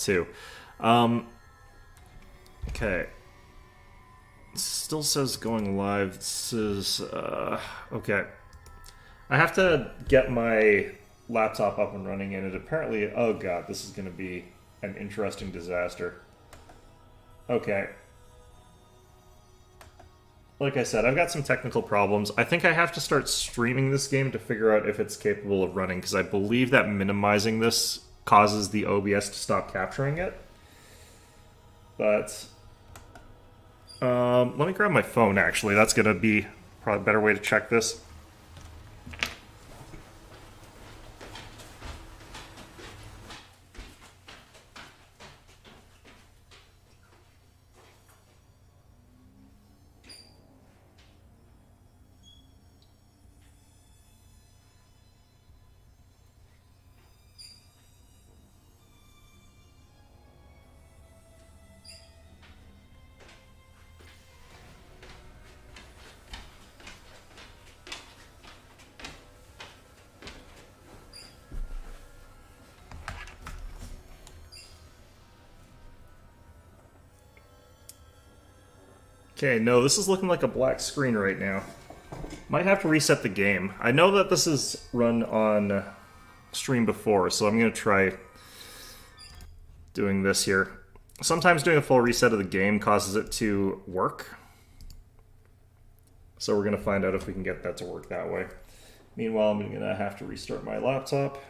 too. Okay. Still says going live. This is okay. I have to get my laptop up and running, and it apparently. Oh god, this is going to be an interesting disaster. Okay. Like I said, I've got some technical problems. I think I have to start streaming this game to figure out if it's capable of running, because I believe that minimizing this causes the OBS to stop capturing it. But let me grab my phone, actually. That's going to be probably a better way to check this. Okay, no, this is looking like a black screen right now. Might have to reset the game. I know that this is run on stream before, so I'm going to try doing this here. Sometimes doing a full reset of the game causes it to work. So we're going to find out if we can get that to work that way. Meanwhile, I'm going to have to restart my laptop.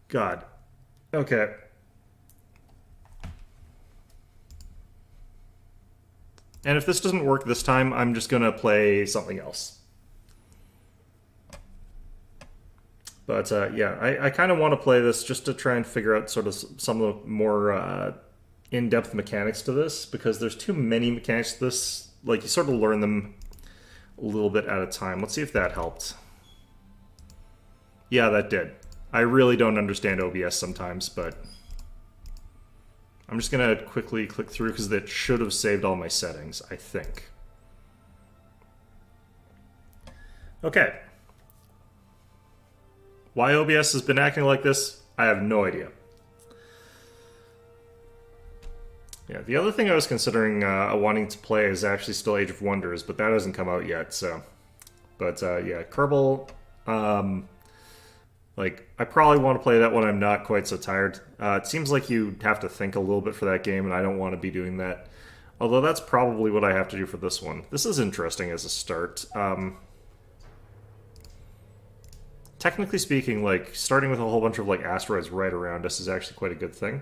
God. Okay. And if this doesn't work this time, I'm just going to play something else. But yeah, I kind of want to play this just to try and figure out sort of some of the more in-depth mechanics to this, because there's too many mechanics to this. Like, you sort of learn them a little bit at a time. Let's see if that helped. Yeah, that did. I really don't understand OBS sometimes, but I'm just going to quickly click through because that should have saved all my settings, I think. Okay. Why OBS has been acting like this, I have no idea. Yeah, the other thing I was considering wanting to play is actually still Age of Wonders, but that hasn't come out yet, so... But yeah, Kerbal... like, I probably want to play that when I'm not quite so tired. It seems like you have to think a little bit for that game, and I don't want to be doing that. Although that's probably what I have to do for this one. This is interesting as a start. Technically speaking, like, starting with a whole bunch of, like, asteroids right around us is actually quite a good thing.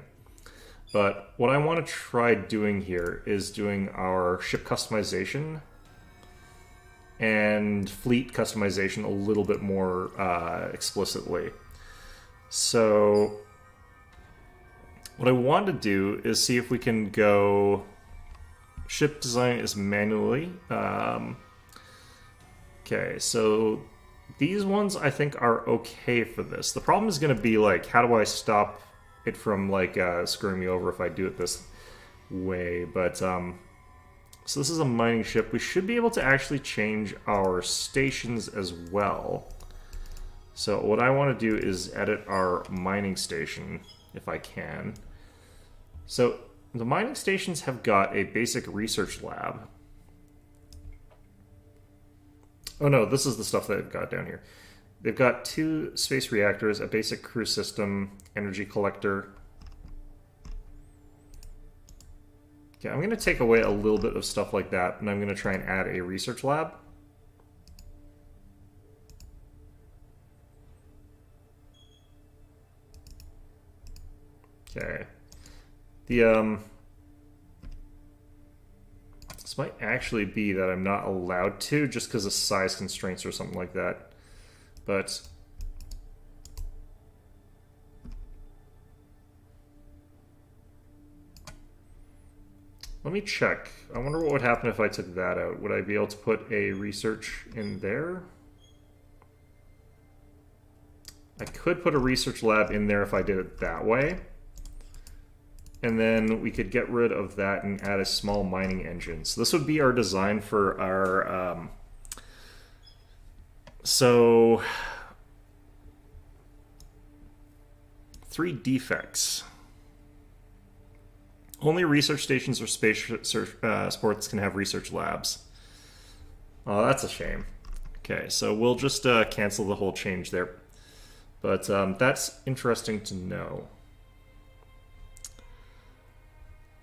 But what I want to try doing here is doing our ship customization and fleet customization a little bit more explicitly. So what I want to do is see if we can go ship design is manually. Okay, so these ones I think are okay for this. The problem is going to be like, how do I stop it from like screwing me over if I do it this way? But so this is a mining ship. We should be able to actually change our stations as well. So what I want to do is edit our mining station, if I can. So the mining stations have got a basic research lab. Oh no, this is the stuff that they've got down here. They've got 2 space reactors, a basic crew system, energy collector. Okay, I'm going to take away a little bit of stuff like that, and I'm going to try and add a research lab. Okay. This might actually be that I'm not allowed to, just because of size constraints or something like that. But let me check. I wonder what would happen if I took that out. Would I be able to put a research in there? I could put a research lab in there if I did it that way. And then we could get rid of that and add a small mining engine. So this would be our design for our... So 3 defects. Only research stations or space sports can have research labs. Oh, that's a shame. Okay, so we'll just cancel the whole change there. But that's interesting to know.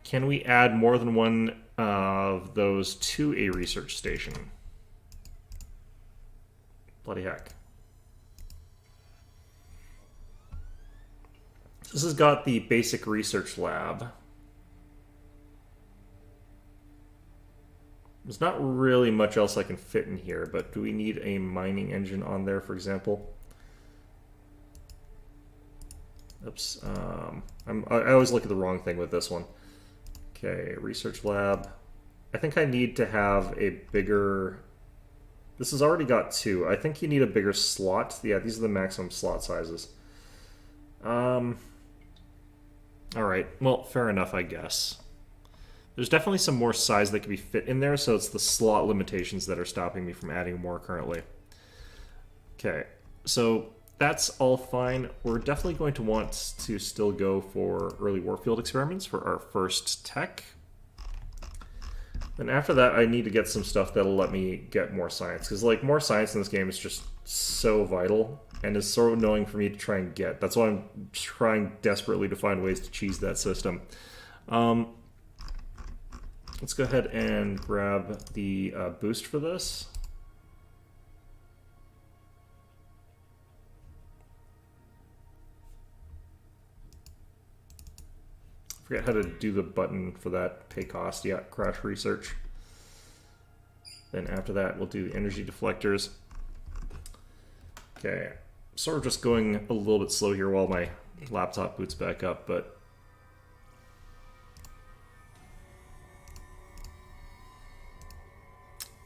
Can we add more than one of those to a research station? Bloody heck. This has got the basic research lab. There's not really much else I can fit in here, but do we need a mining engine on there, for example? Oops. I always look at the wrong thing with this one. Okay, research lab. I think I need to have a bigger... This has already got 2. I think you need a bigger slot. Yeah, these are the maximum slot sizes. Alright, well, fair enough, I guess. There's definitely some more size that can be fit in there, so it's the slot limitations that are stopping me from adding more currently. Okay, so that's all fine. We're definitely going to want to still go for early warfield experiments for our first tech. Then after that, I need to get some stuff that'll let me get more science, because like more science in this game is just so vital and is so annoying for me to try and get. That's why I'm trying desperately to find ways to cheese that system. Let's go ahead and grab the boost for this. Forget how to do the button for that pay cost. Yeah, crash research. Then after that, we'll do the energy deflectors. Okay, sort of just going a little bit slow here while my laptop boots back up, but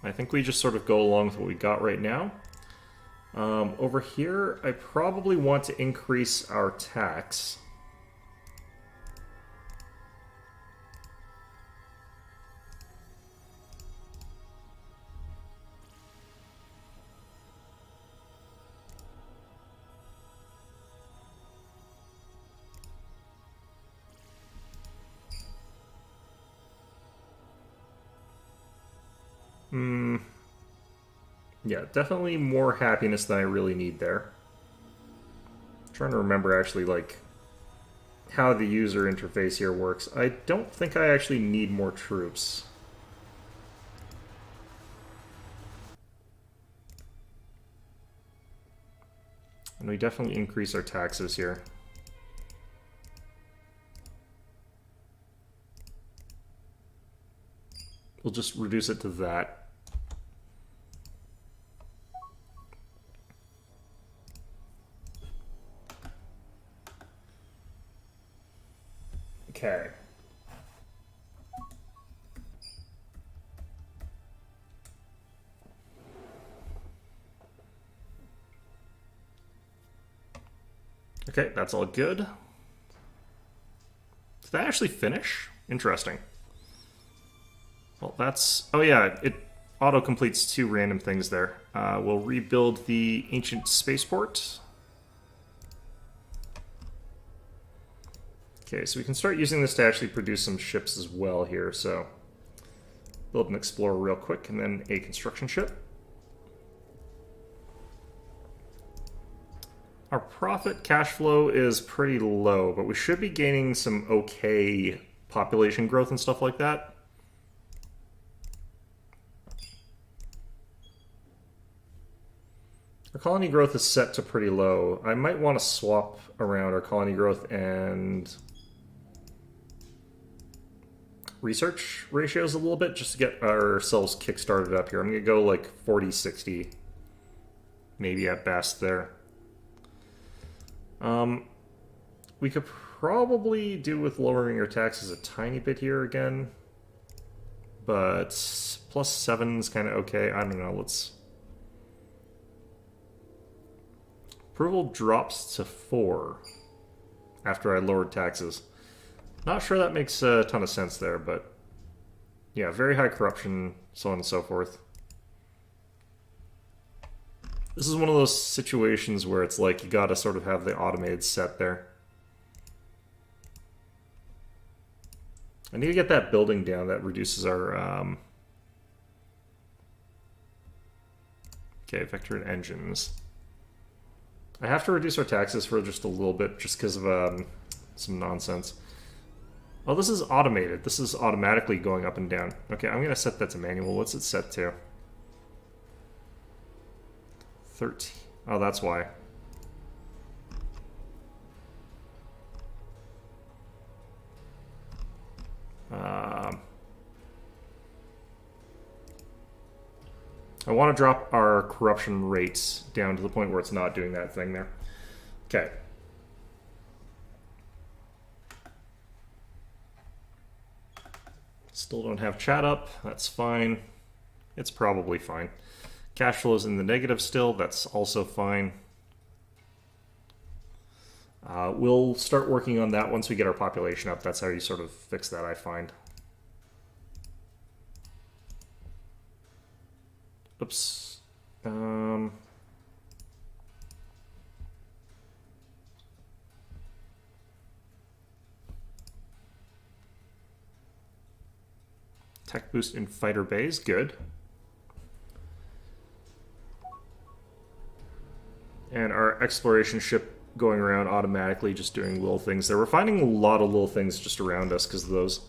I think we just sort of go along with what we got right now. Over here, I probably want to increase our tax. Yeah, definitely more happiness than I really need there. I'm trying to remember actually like how the user interface here works. I don't think I actually need more troops. And we definitely increase our taxes here. We'll just reduce it to that. Okay. Okay, that's all good. Did that actually finish? Interesting. Well, that's... Oh yeah, it auto-completes 2 random things there. We'll rebuild the ancient spaceport. Okay, so we can start using this to actually produce some ships as well here, so... Build an explorer real quick, and then a construction ship. Our profit cash flow is pretty low, but we should be gaining some okay population growth and stuff like that. Our colony growth is set to pretty low. I might want to swap around our colony growth and research ratios a little bit just to get ourselves kick-started up here. I'm going to go like 40-60, maybe at best there. We could probably do with lowering our taxes a tiny bit here again, but +7 is kind of okay. I don't know, let's... Approval drops to 4 after I lowered taxes. Not sure that makes a ton of sense there, but yeah, very high corruption, so on and so forth. This is one of those situations where it's like you gotta sort of have the automated set there. I need to get that building down. That reduces our... Okay, vector and engines. I have to reduce our taxes for just a little bit just because of some nonsense. Oh, this is automated. This is automatically going up and down. Okay, I'm going to set that to manual. What's it set to? 13. Oh, that's why. I want to drop our corruption rates down to the point where it's not doing that thing there. Okay. Still don't have chat up. That's fine. It's probably fine. Cash flow is in the negative still. That's also fine. We'll start working on that once we get our population up. That's how you sort of fix that, I find. Oops. Tech boost in fighter bays, good. And our exploration ship going around automatically, just doing little things there. We're finding a lot of little things just around us because of those.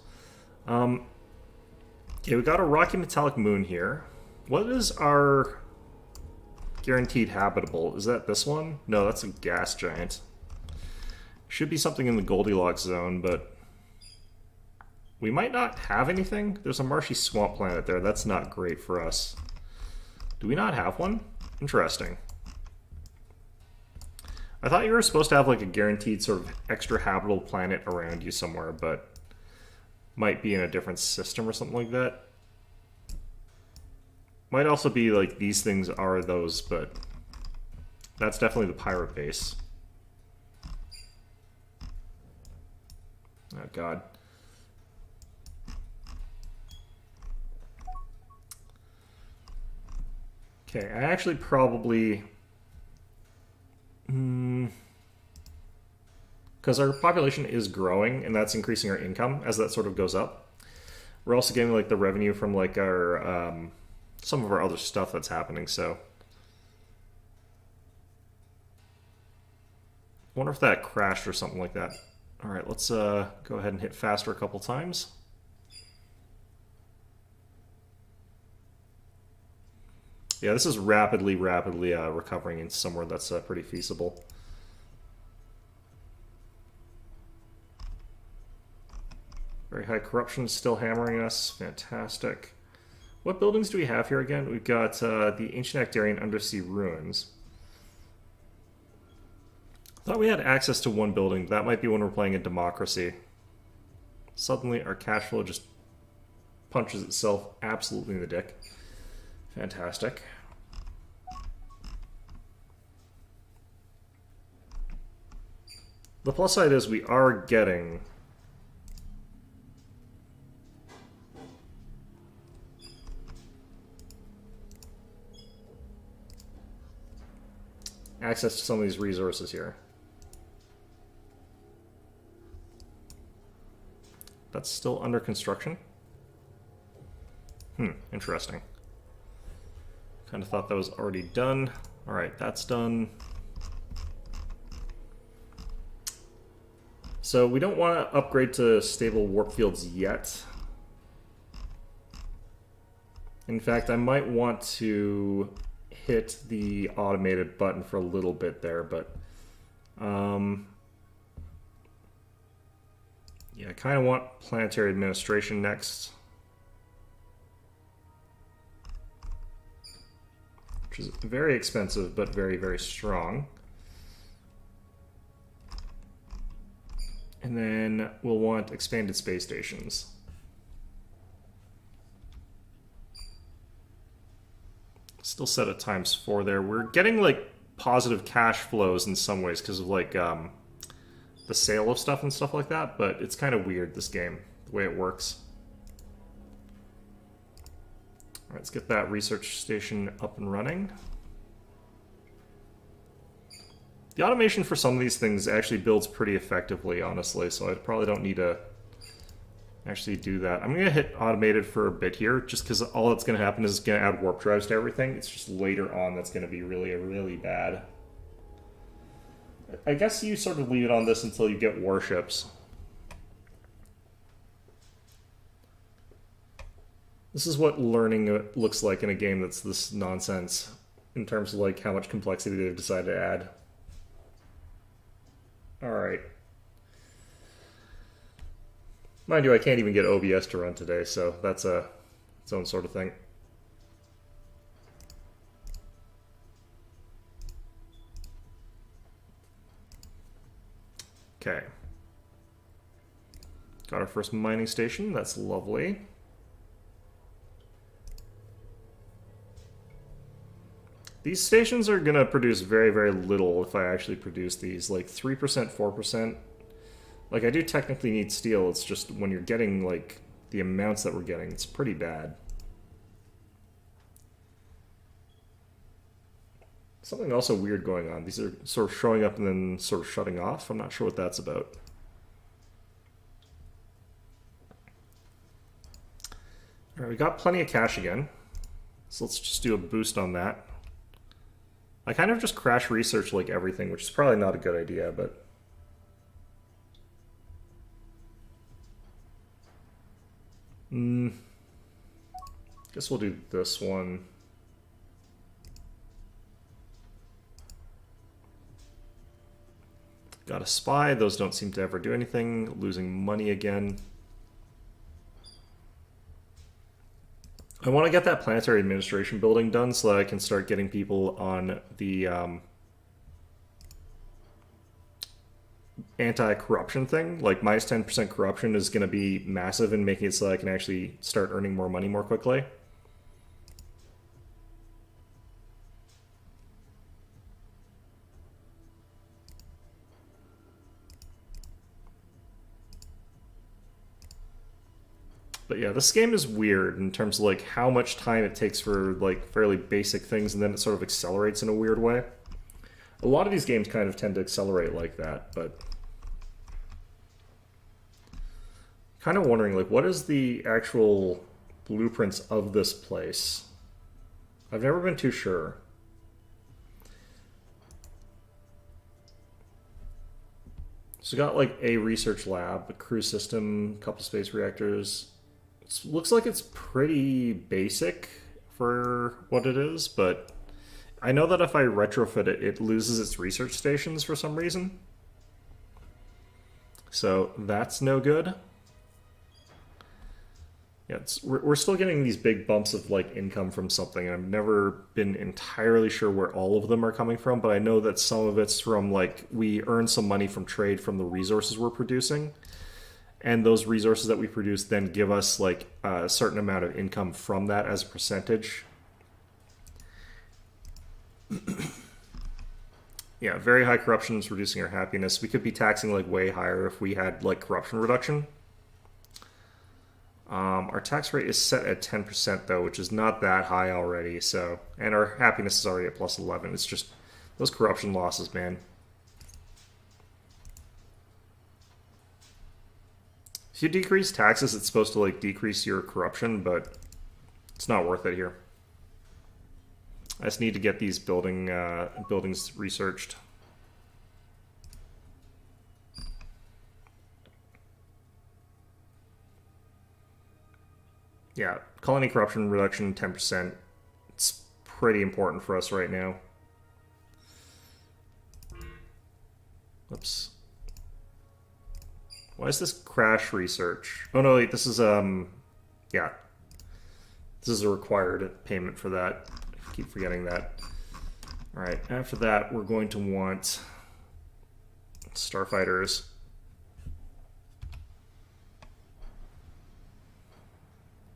Okay, we got a rocky metallic moon here. What is our guaranteed habitable? Is that this one? No, that's a gas giant. Should be something in the Goldilocks zone, but we might not have anything. There's a marshy swamp planet there. That's not great for us. Do we not have one? Interesting. I thought you were supposed to have like a guaranteed sort of extra habitable planet around you somewhere, but might be in a different system or something like that. Might also be like these things are those, but that's definitely the pirate base. Oh god. Okay, I actually probably... because our population is growing and that's increasing our income as that sort of goes up. We're also getting like the revenue from like our some of our other stuff that's happening, so I wonder if that crashed or something like that. All right, let's go ahead and hit faster a couple times. Yeah, this is rapidly recovering into somewhere that's pretty feasible. Very high corruption still hammering us. Fantastic. What buildings do we have here again? We've got the Ancient Actarian Undersea Ruins. Thought we had access to one building. That might be when we're playing a democracy. Suddenly our cash flow just punches itself absolutely in the dick. Fantastic. The plus side is we are getting access to some of these resources here. That's still under construction. Interesting. Kind of thought that was already done. All right, that's done. So we don't want to upgrade to stable warp fields yet. In fact, I might want to hit the automated button for a little bit there, but yeah, I kind of want planetary administration next, which is very expensive but very, very strong. And then we'll want expanded space stations. Still set at ×4 there. We're getting like positive cash flows in some ways because of like the sale of stuff and stuff like that, but it's kind of weird, this game, the way it works. All right, let's get that research station up and running. The automation for some of these things actually builds pretty effectively, honestly, so I probably don't need to actually do that. I'm going to hit automated for a bit here, just because all that's going to happen is it's going to add warp drives to everything. It's just later on that's going to be really, really bad. I guess you sort of leave it on this until you get warships. This is what learning looks like in a game that's this nonsense, in terms of like how much complexity they've decided to add. Alright. Mind you, I can't even get OBS to run today, so that's its own sort of thing. Okay. Got our first mining station, that's lovely. These stations are going to produce very, very little if I actually produce these, like 3%, 4%. Like, I do technically need steel, it's just when you're getting, like, the amounts that we're getting, it's pretty bad. Something also weird going on. These are sort of showing up and then sort of shutting off. I'm not sure what that's about. Alright, we got plenty of cash again. So let's just do a boost on that. I kind of just crash research like everything, which is probably not a good idea, but... Guess we'll do this one. Got a spy. Those don't seem to ever do anything. Losing money again. I want to get that planetary administration building done so that I can start getting people on the anti-corruption thing. Like, minus 10% corruption is going to be massive in making it so that I can actually start earning more money more quickly. But yeah, this game is weird in terms of like how much time it takes for like fairly basic things, and then it sort of accelerates in a weird way. A lot of these games kind of tend to accelerate like that, but kind of wondering like what is the actual blueprints of this place? I've never been too sure. So we got like a research lab, a crew system, a couple space reactors. Looks like it's pretty basic for what it is, but I know that if I retrofit it, it loses its research stations for some reason. So that's no good. Yeah, we're still getting these big bumps of like income from something. I've never been entirely sure where all of them are coming from, but I know that some of it's from like we earn some money from trade from the resources we're producing. And those resources that we produce then give us like a certain amount of income from that as a percentage. Yeah, very high corruption is reducing our happiness. We could be taxing like way higher if we had like corruption reduction. Our tax rate is set at 10% though, which is not that high already. So, and our happiness is already at plus 11. It's just those corruption losses, man. If you decrease taxes, it's supposed to like decrease your corruption, but it's not worth it here. I just need to get these buildings researched. Yeah, colony corruption reduction 10%. It's pretty important for us right now. Oops. Why is this crash research? Oh no, wait, this is, yeah. This is a required payment for that. I keep forgetting that. Alright, after that, we're going to want starfighters.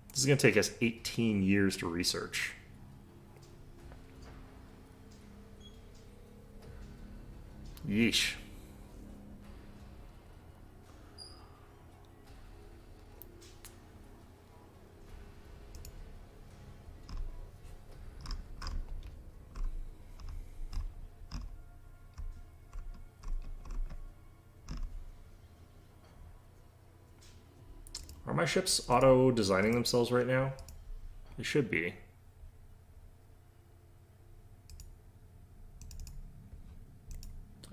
This is going to take us 18 years to research. Yeesh. Are my ships auto-designing themselves right now? They should be.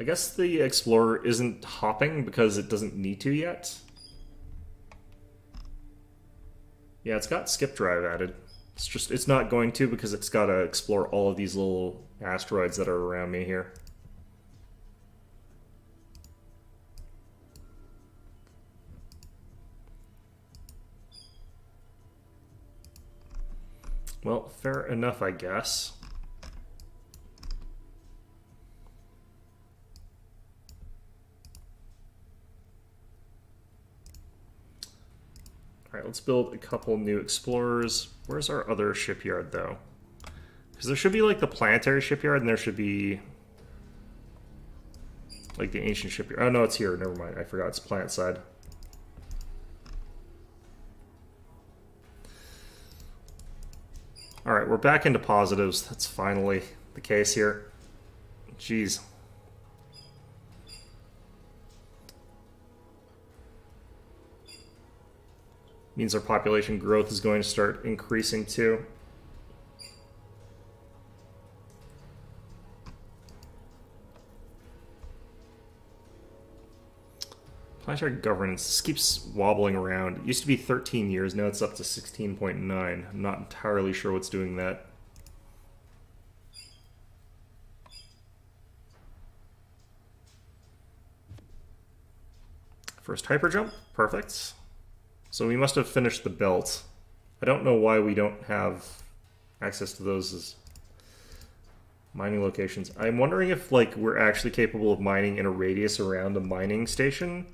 I guess the Explorer isn't hopping because it doesn't need to yet. Yeah, it's got skip drive added. It's not going to because it's got to explore all of these little asteroids that are around me here. Well, fair enough, I guess. Alright, let's build a couple new explorers. Where's our other shipyard, though? Because there should be, like, the planetary shipyard, and there should be, like, the ancient shipyard. Oh, no, it's here. Never mind. I forgot. It's planet side. Alright, we're back into positives. That's finally the case here. Jeez. Means our population growth is going to start increasing too. Planetary governance. This keeps wobbling around. It used to be 13 years, now it's up to 16.9. I'm not entirely sure what's doing that. First hyperjump, perfect. So we must have finished the belt. I don't know why we don't have access to those as mining locations. I'm wondering if like we're actually capable of mining in a radius around a mining station.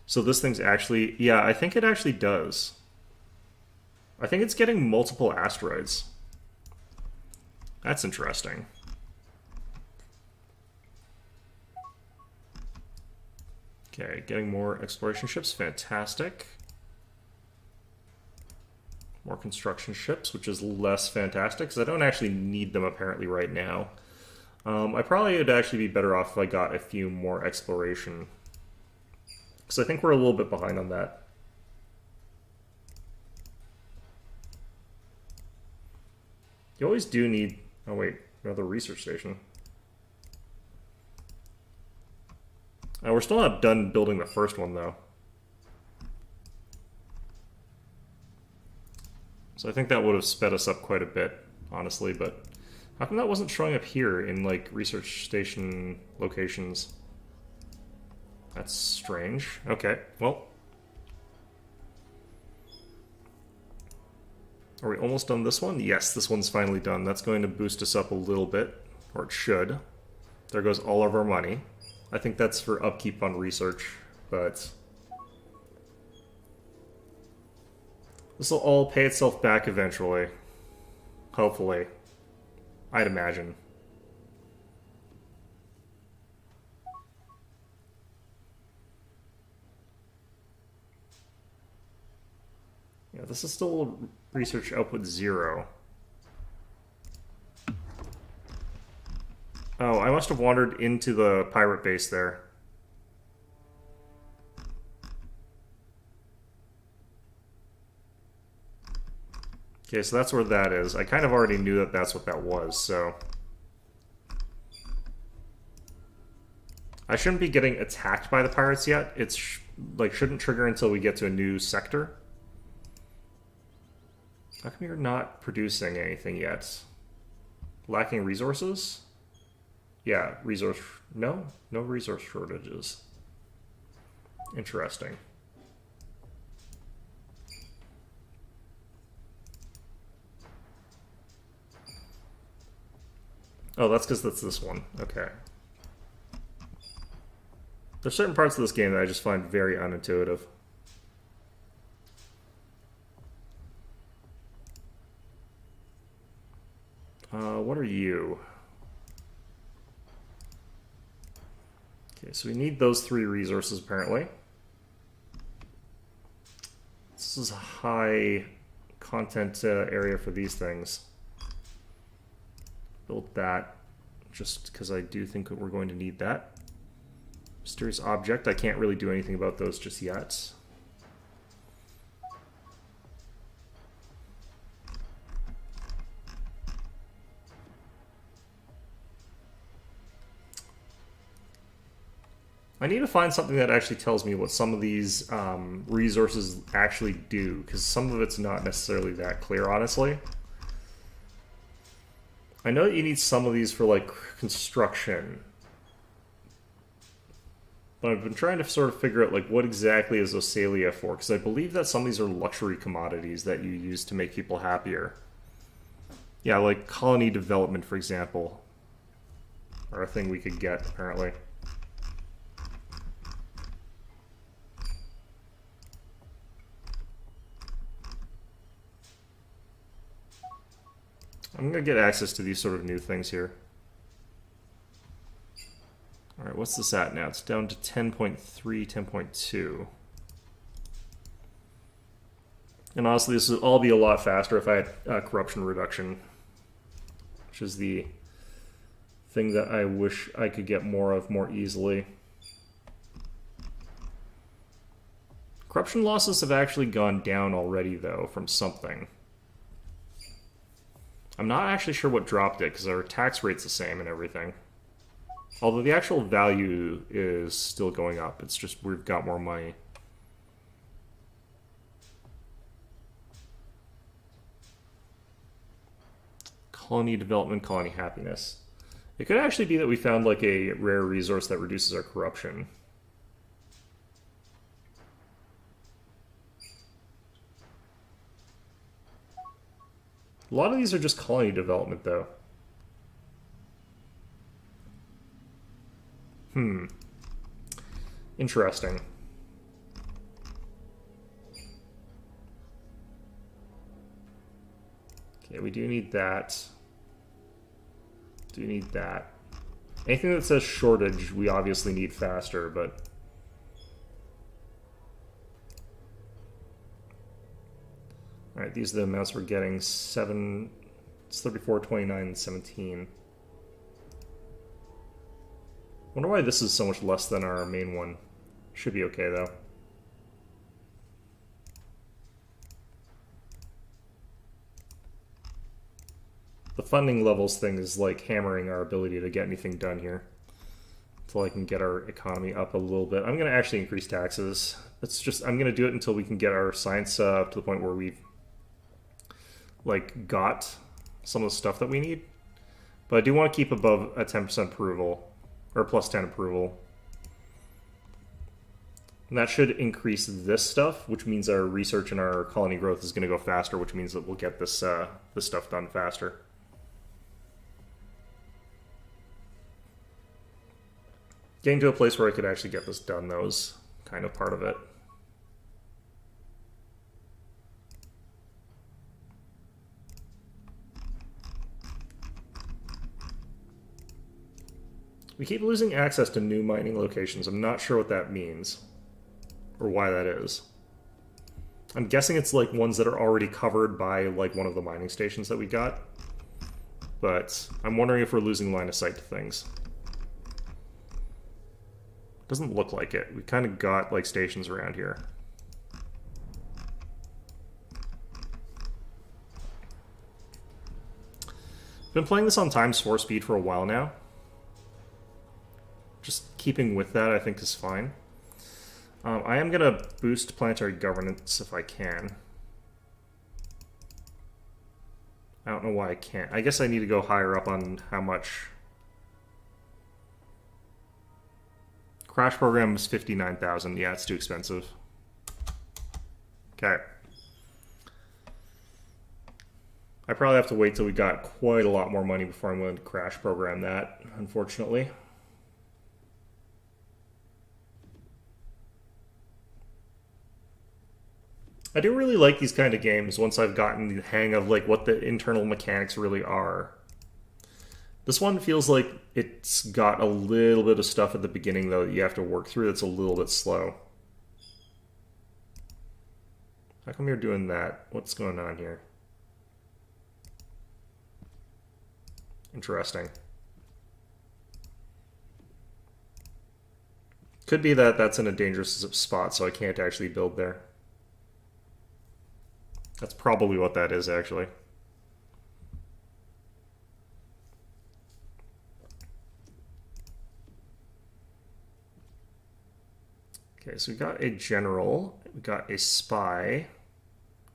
So this thing's actually, yeah, I think it actually does. I think it's getting multiple asteroids. That's interesting. Okay, getting more exploration ships, fantastic. More construction ships, which is less fantastic, because I don't actually need them apparently right now. I probably would actually be better off if I got a few more exploration. Because I think we're a little bit behind on that. You always do need... Oh wait, another research station. We're still not done building the first one, though. So I think that would have sped us up quite a bit, honestly, but how come that wasn't showing up here in, like, research station locations? That's strange. Okay, well. Are we almost done this one? Yes, this one's finally done. That's going to boost us up a little bit, or it should. There goes all of our money. I think that's for upkeep on research, but... this will all pay itself back eventually. Hopefully. I'd imagine. Yeah, this is still research output 0. Oh, I must have wandered into the pirate base there. Okay, so that's where that is. I kind of already knew that that's what that was, so... I shouldn't be getting attacked by the pirates yet. It's, like, shouldn't trigger until we get to a new sector. How come you're not producing anything yet? Lacking resources? Yeah, resource... No? No resource shortages. Interesting. Oh, that's because that's this one. Okay. There's certain parts of this game that I just find very unintuitive. What are you? Okay, so we need those 3 resources, apparently. This is a high content area for these things. Build that, just because I do think that we're going to need that. Mysterious object, I can't really do anything about those just yet. I need to find something that actually tells me what some of these resources actually do, because some of it's not necessarily that clear, honestly. I know that you need some of these for, like, construction. But I've been trying to sort of figure out, like, what exactly is Osalia for, because I believe that some of these are luxury commodities that you use to make people happier. Yeah, like colony development, for example, are a thing we could get, apparently. I'm going to get access to these sort of new things here. Alright, what's this at now? It's down to 10.3, 10.2. And honestly, this would all be a lot faster if I had corruption reduction, which is the thing that I wish I could get more of more easily. Corruption losses have actually gone down already, though, from something. I'm not actually sure what dropped it, because our tax rate's the same and everything. Although the actual value is still going up. It's just we've got more money. Colony development, colony happiness. It could actually be that we found like a rare resource that reduces our corruption. A lot of these are just colony development, though. Interesting. Okay, we do need that. Do need that. Anything that says shortage, we obviously need faster, but... Alright, these are the amounts we're getting. 7... It's 34, 29, and 17. Wonder why this is so much less than our main one. Should be okay, though. The funding levels thing is like hammering our ability to get anything done here. Until I can get our economy up a little bit. I'm going to actually increase taxes. It's just, I'm going to do it until we can get our science up to the point where we've like got some of the stuff that we need. But I do want to keep above a 10% approval, or plus 10 approval. And that should increase this stuff, which means our research and our colony growth is going to go faster, which means that we'll get this this stuff done faster. Getting to a place where I could actually get this done, though, is kind of part of it. We keep losing access to new mining locations. I'm not sure what that means, or why that is. I'm guessing it's like ones that are already covered by like one of the mining stations that we got. But I'm wondering if we're losing line of sight to things. Doesn't look like it. We kind of got like stations around here. Been playing this on times 4 speed for a while now. Just keeping with that, I think, is fine. I am going to boost planetary governance if I can. I don't know why I can't. I guess I need to go higher up on how much. Crash program is 59,000. Yeah, it's too expensive. Okay. I probably have to wait till we got quite a lot more money before I'm willing to crash program that, unfortunately. I do really like these kind of games once I've gotten the hang of like what the internal mechanics really are. This one feels like it's got a little bit of stuff at the beginning, though, that you have to work through that's a little bit slow. How come you're doing that? What's going on here? Interesting. Could be that that's in a dangerous spot, so I can't actually build there. That's probably what that is, actually. Okay, so we got a general, we got a spy,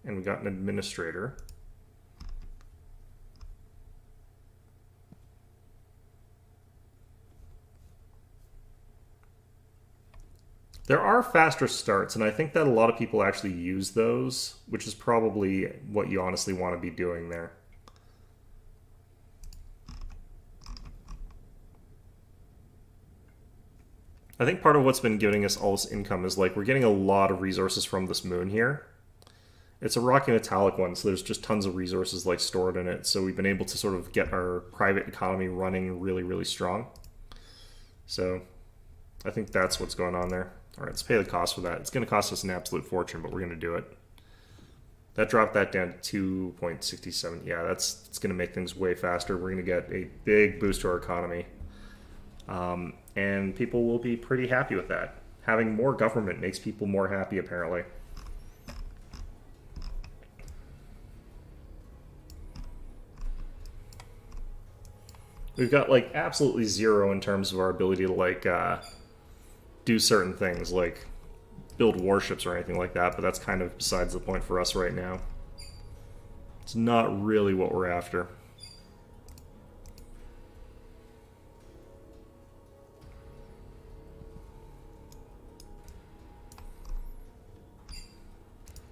and we got an administrator. There are faster starts, and I think that a lot of people actually use those, which is probably what you honestly want to be doing there. I think part of what's been giving us all this income is like we're getting a lot of resources from this moon here. It's a rocky metallic one, so there's just tons of resources like stored in it. So we've been able to sort of get our private economy running really, really strong. So I think that's what's going on there. All right, let's pay the cost for that. It's going to cost us an absolute fortune, but we're going to do it. That dropped that down to 2.67. Yeah, it's going to make things way faster. We're going to get a big boost to our economy. And people will be pretty happy with that. Having more government makes people more happy, apparently. We've got like absolutely zero in terms of our ability to like do certain things like build warships or anything like that, but that's kind of besides the point for us right now. It's not really what we're after.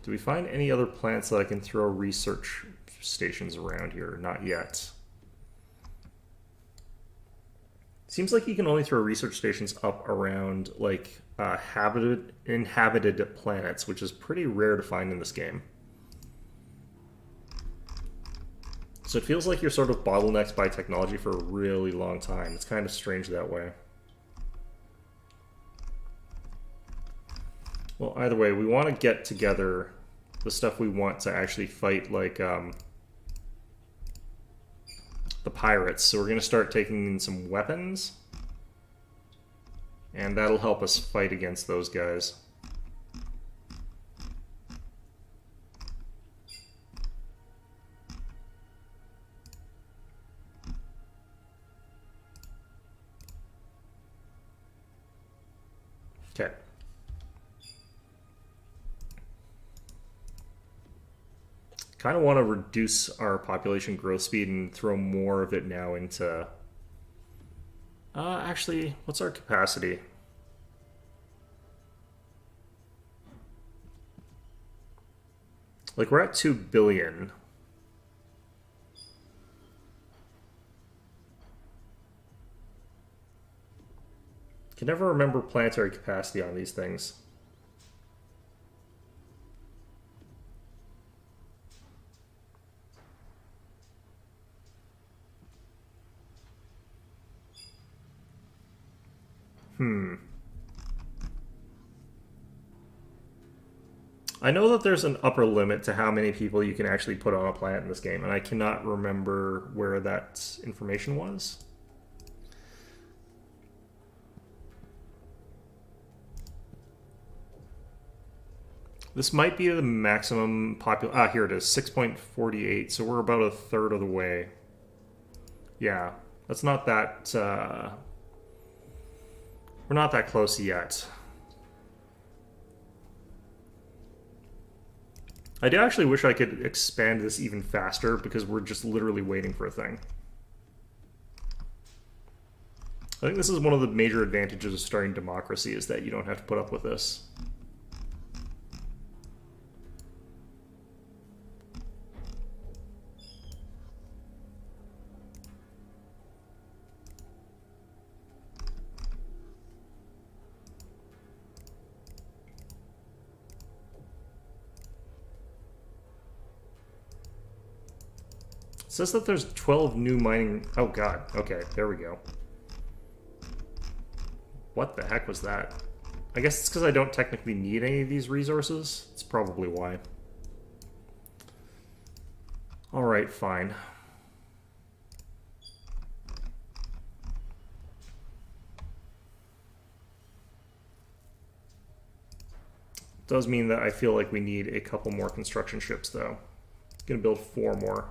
Do we find any other planets that I can throw research stations around here? Not yet. Seems like you can only throw research stations up around like inhabited planets, which is pretty rare to find in this game. So it feels like you're sort of bottlenecked by technology for a really long time. It's kind of strange that way. Well, either way, we want to get together the stuff we want to actually fight, like the pirates. So we're going to start taking in some weapons, and that'll help us fight against those guys. Okay. Kind of want to reduce our population growth speed and throw more of it now into... actually, what's our capacity? Like, we're at 2 billion. Can never remember planetary capacity on these things. I know that there's an upper limit to how many people you can actually put on a planet in this game, and I cannot remember where that information was. This might be the maximum population. Ah, here it is, 6.48, so we're about a third of the way. Yeah, that's not that... we're not that close yet. I do actually wish I could expand this even faster because we're just literally waiting for a thing. I think this is one of the major advantages of starting democracy is that you don't have to put up with this. It says that there's 12 new mining... Oh god, okay, there we go. What the heck was that? I guess it's because I don't technically need any of these resources. That's probably why. Alright, fine. Does mean that I feel like we need a couple more construction ships, though. Gonna build 4 more.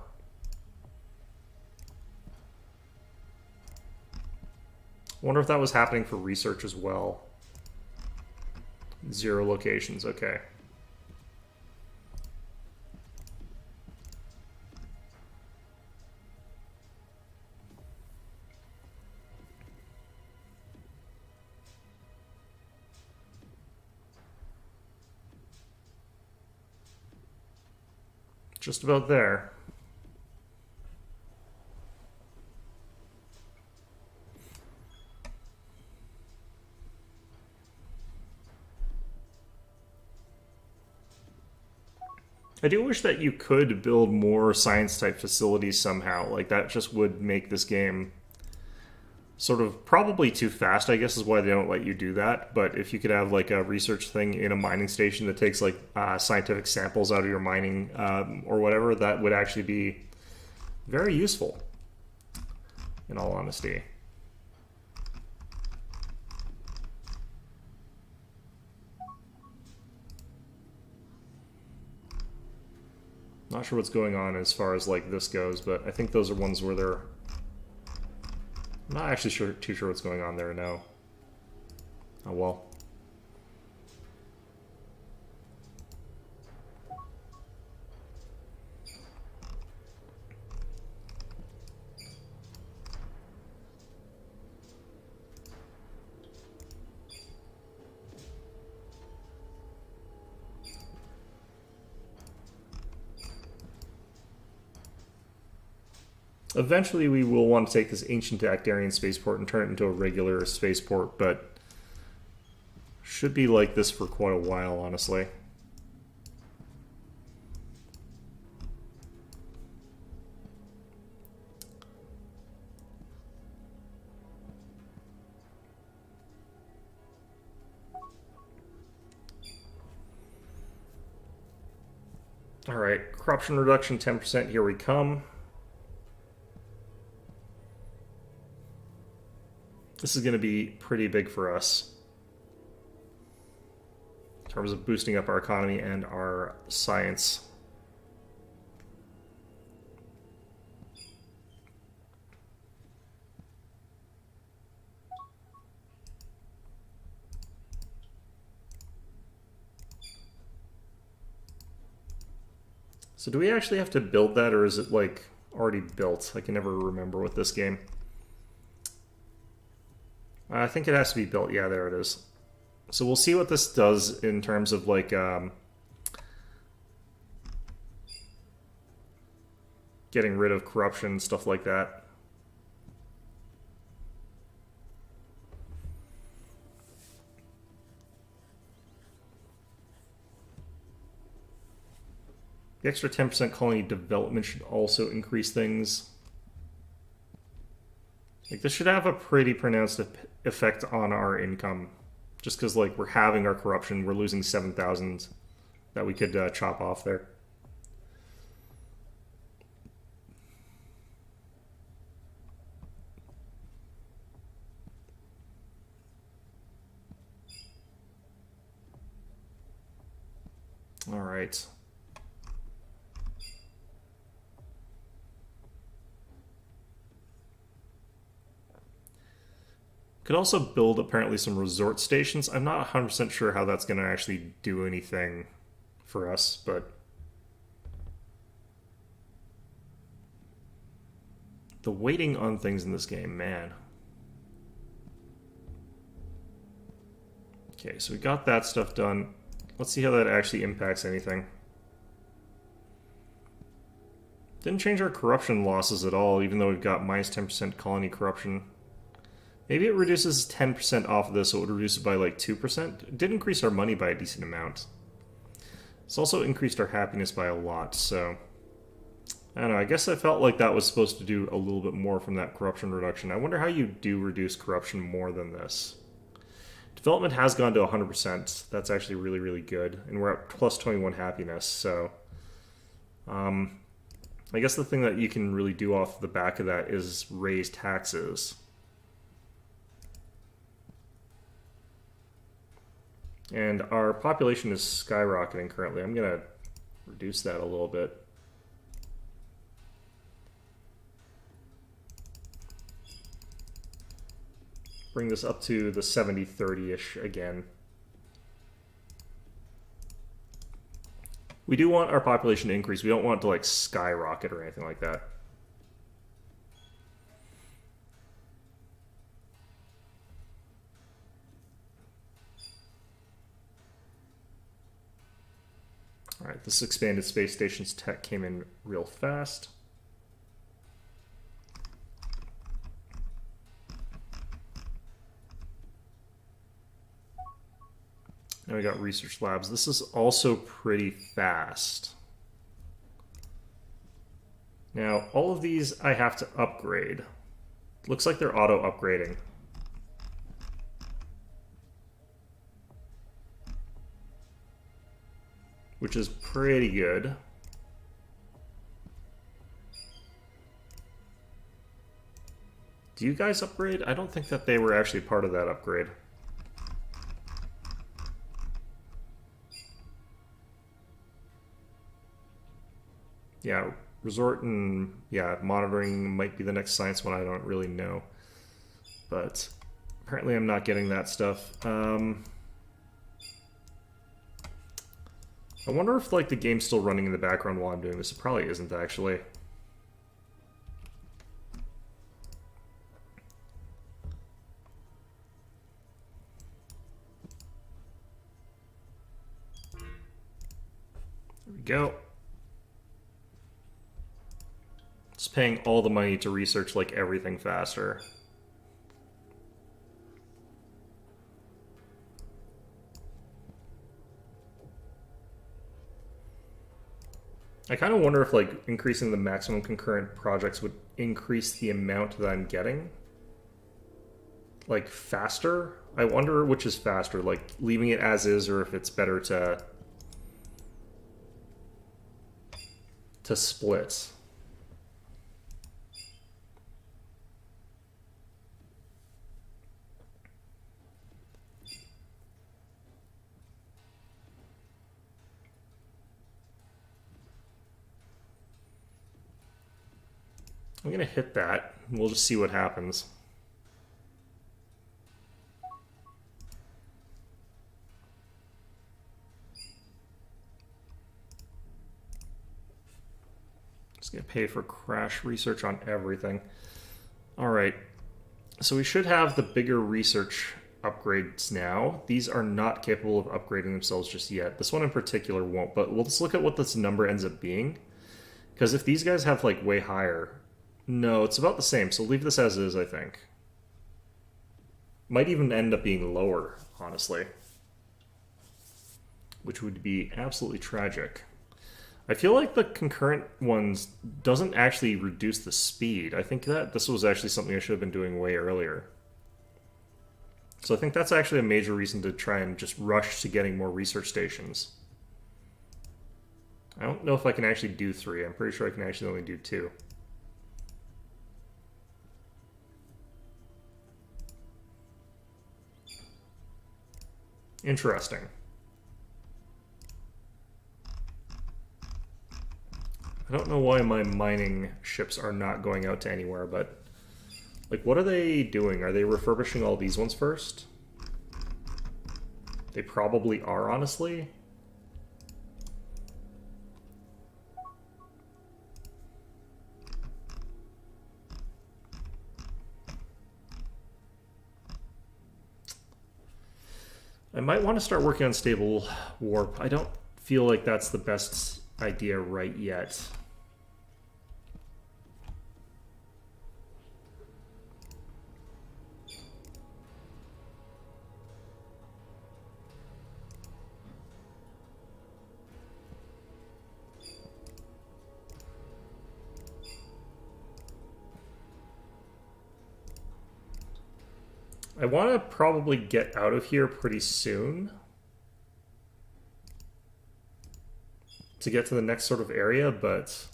Wonder if that was happening for research as well. 0 locations, okay. Just about there. I do wish that you could build more science-type facilities somehow. Like, that just would make this game sort of probably too fast, I guess, is why they don't let you do that. But if you could have, like, a research thing in a mining station that takes, like, scientific samples out of your mining or whatever, that would actually be very useful, in all honesty. Not sure what's going on as far as like this goes, but I think those are ones where they're... I'm not actually too sure what's going on there now. Oh well. Eventually we will want to take this ancient Actarian spaceport and turn it into a regular spaceport, but should be like this for quite a while, honestly. Alright, corruption reduction 10%, here we come. This is going to be pretty big for us in terms of boosting up our economy and our science. So do we actually have to build that, or is it like already built? I can never remember with this game. I think it has to be built. Yeah, there it is. So we'll see what this does in terms of like getting rid of corruption, stuff like that. The extra 10% colony development should also increase things. Like, this should have a pretty pronounced effect on our income. Just because, like, we're having our corruption, we're losing 7,000 that we could chop off there. All right. Could also build apparently some resort stations. I'm not 100% sure how that's going to actually do anything for us, but the waiting on things in this game, man. Okay, so we got that stuff done. Let's see how that actually impacts anything. Didn't change our corruption losses at all, even though we've got minus 10% colony corruption. Maybe it reduces 10% off of this, so it would reduce it by like 2%. It did increase our money by a decent amount. It's also increased our happiness by a lot, so... I don't know, I guess I felt like that was supposed to do a little bit more from that corruption reduction. I wonder how you do reduce corruption more than this. Development has gone to 100%. That's actually really, really good. And we're at plus 21 happiness, so... I guess the thing that you can really do off the back of that is raise taxes. And our population is skyrocketing currently. I'm going to reduce that a little bit. Bring this up to the 70-30-ish again. We do want our population to increase. We don't want it to like skyrocket or anything like that. All right, this expanded space station's tech came in real fast. Now we got research labs. This is also pretty fast. Now, all of these I have to upgrade. Looks like they're auto-upgrading. Which is pretty good. Do you guys upgrade? I don't think that they were actually part of that upgrade. Yeah, resort and yeah, monitoring might be the next science one. I don't really know. But apparently I'm not getting that stuff. I wonder if like the game's still running in the background while I'm doing this. It probably isn't actually. There we go. It's paying all the money to research like everything faster. I kind of wonder if like increasing the maximum concurrent projects would increase the amount that I'm getting. Like faster? I wonder which is faster, like leaving it as is or if it's better to split. I'm gonna hit that. We'll just see what happens. Just gonna pay for crash research on everything. All right, so we should have the bigger research upgrades now. These are not capable of upgrading themselves just yet. This one in particular won't, but let's look at what this number ends up being. Because if these guys have like way higher, no, it's about the same, so leave this as is, I think. Might even end up being lower, honestly. Which would be absolutely tragic. I feel like the concurrent ones doesn't actually reduce the speed. I think that this was actually something I should have been doing way earlier. So I think that's actually a major reason to try and just rush to getting more research stations. I don't know if I can actually do 3. I'm pretty sure I can actually only do 2. Interesting. I don't know why my mining ships are not going out to anywhere, but like, what are they doing? Are they refurbishing all these ones first? They probably are, honestly. I might want to start working on stable warp. I don't feel like that's the best idea right yet. I want to probably get out of here pretty soon to get to the next sort of area, but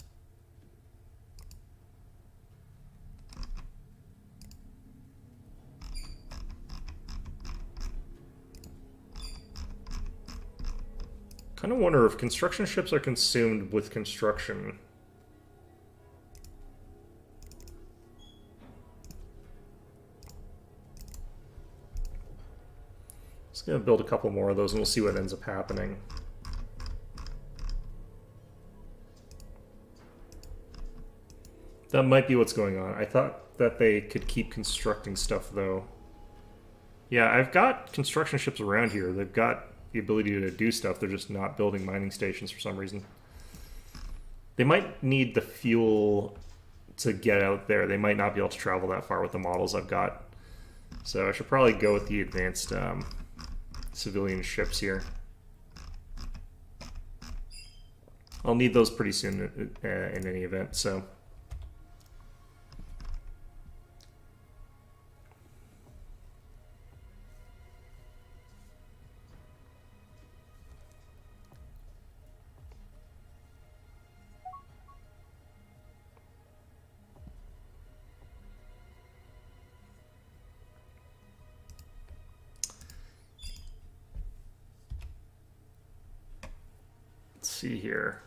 kind of wonder if construction ships are consumed with construction. Just gonna build a couple more of those and we'll see what ends up happening. That might be what's going on. I thought that they could keep constructing stuff, though. Yeah, I've got construction ships around here. They've got the ability to do stuff. They're just not building mining stations for some reason. They might need the fuel to get out there. They might not be able to travel that far with the models I've got. So I should probably go with the advanced civilian ships here. I'll need those pretty soon in any event, so... see here.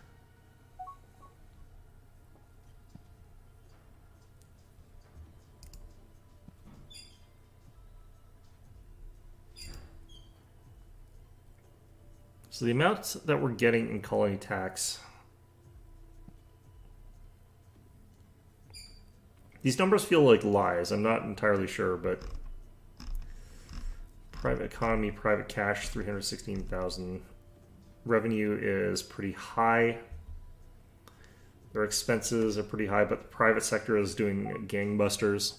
So the amount that we're getting in colony tax, these numbers feel like lies. I'm not entirely sure, but private economy, private cash, 316,000. Revenue is pretty high. Their expenses are pretty high, but the private sector is doing gangbusters.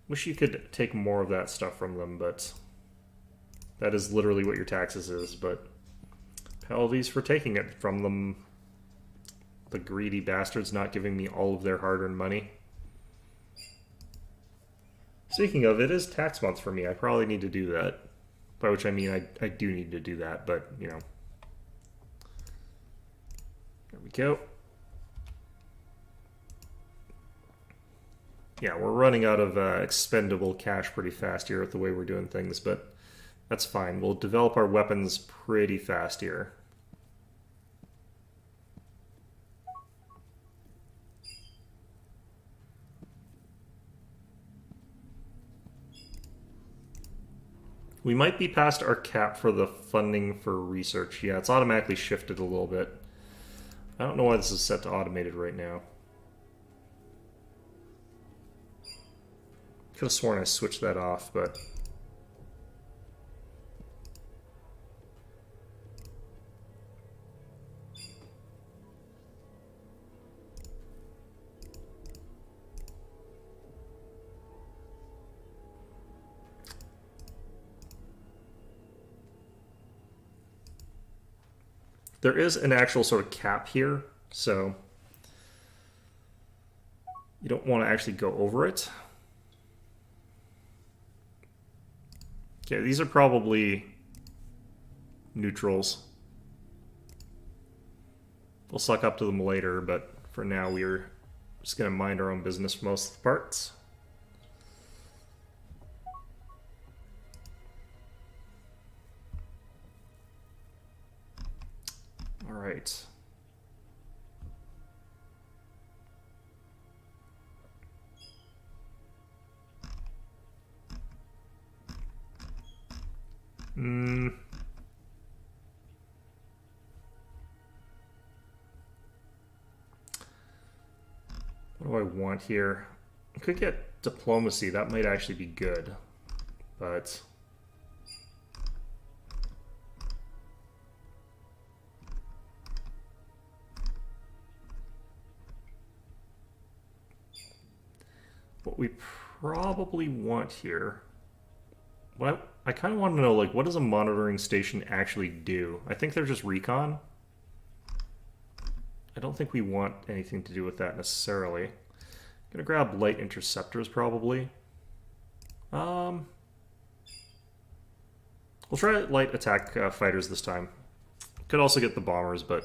Wish you could take more of that stuff from them, but that is literally what your taxes is. But penalties for taking it from them. The greedy bastards not giving me all of their hard-earned money. Speaking of, it is tax month for me. I probably need to do that. By which I mean I do need to do that, but, you know. There we go. Yeah, we're running out of expendable cash pretty fast here with the way we're doing things, but that's fine. We'll develop our weapons pretty fast here. We might be past our cap for the funding for research. Yeah, it's automatically shifted a little bit. I don't know why this is set to automated right now. Could have sworn I switched that off, but... There is an actual sort of cap here, so you don't want to actually go over it. Okay, these are probably neutrals. We'll suck up to them later, but for now we're just going to mind our own business for most of the parts. All right. What do I want here? I could get diplomacy. That might actually be good, but... what we probably want here... What I kind of want to know, like, what does a monitoring station actually do? I think they're just recon. I don't think we want anything to do with that necessarily. I'm gonna grab light interceptors probably. We'll try light attack fighters this time. Could also get the bombers, but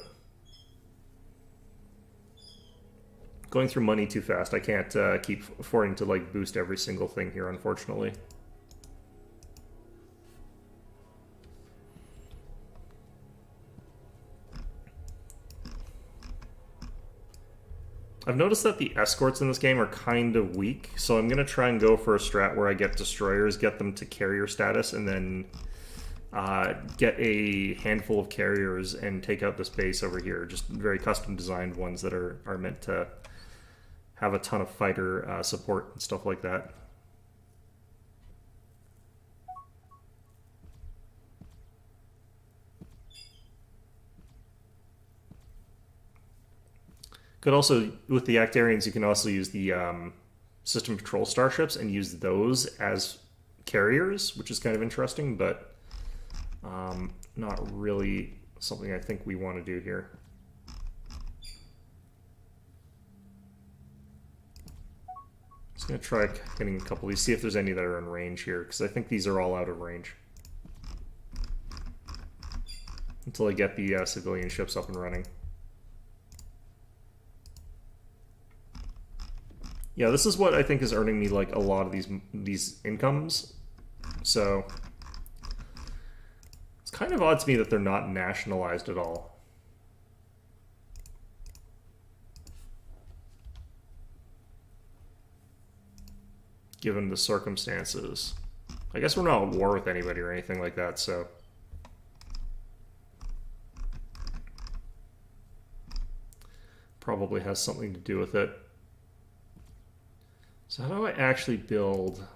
going through money too fast. I can't keep affording to like boost every single thing here, unfortunately. I've noticed that the escorts in this game are kind of weak, so I'm going to try and go for a strat where I get destroyers, get them to carrier status, and then get a handful of carriers and take out this base over here. Just very custom designed ones that are meant to have a ton of fighter support and stuff like that. Could also, with the Actarians, you can also use the system patrol starships and use those as carriers, which is kind of interesting, but not really something I think we want to do here. Just going to try getting a couple of these, see if there's any that are in range here, because I think these are all out of range. Until I get the civilian ships up and running. Yeah, this is what I think is earning me like a lot of these incomes. So it's kind of odd to me that they're not nationalized at all. Given the circumstances. I guess we're not at war with anybody or anything like that, so. Probably has something to do with it. So how do I actually build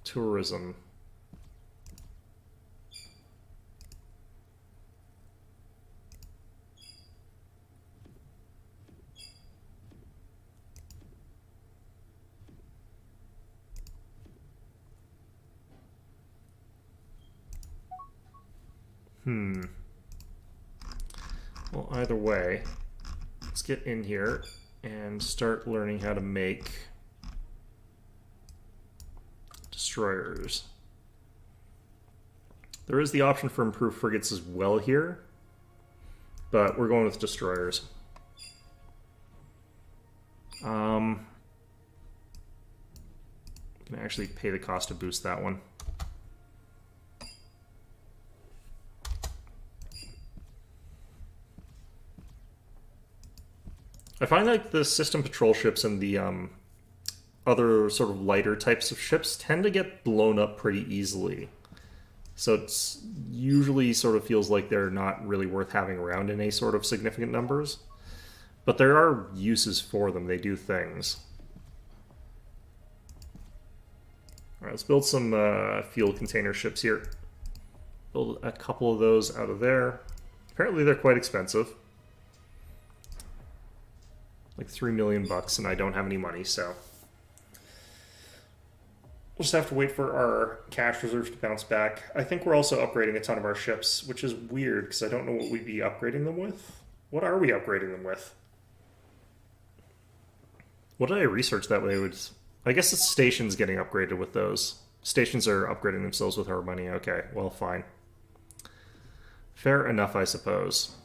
tourism? Well, either way, let's get in here and start learning how to make destroyers. There is the option for improved frigates as well here, but we're going with destroyers. Can actually pay the cost to boost that one. I find like the system patrol ships and the other sort of lighter types of ships tend to get blown up pretty easily. So it's usually sort of feels like they're not really worth having around in any sort of significant numbers. But there are uses for them. They do things. Alright, let's build some fuel container ships here. Build a couple of those out of there. Apparently they're quite expensive. Like $3 million bucks, and I don't have any money, so we'll just have to wait for our cash reserves to bounce back. I think we're also upgrading a ton of our ships, which is weird because I don't know what we'd be upgrading them with. What are we upgrading them with? What did I research that way? I guess it's stations getting upgraded with those. Stations are upgrading themselves with our money. Okay, well, fine. Fair enough, I suppose.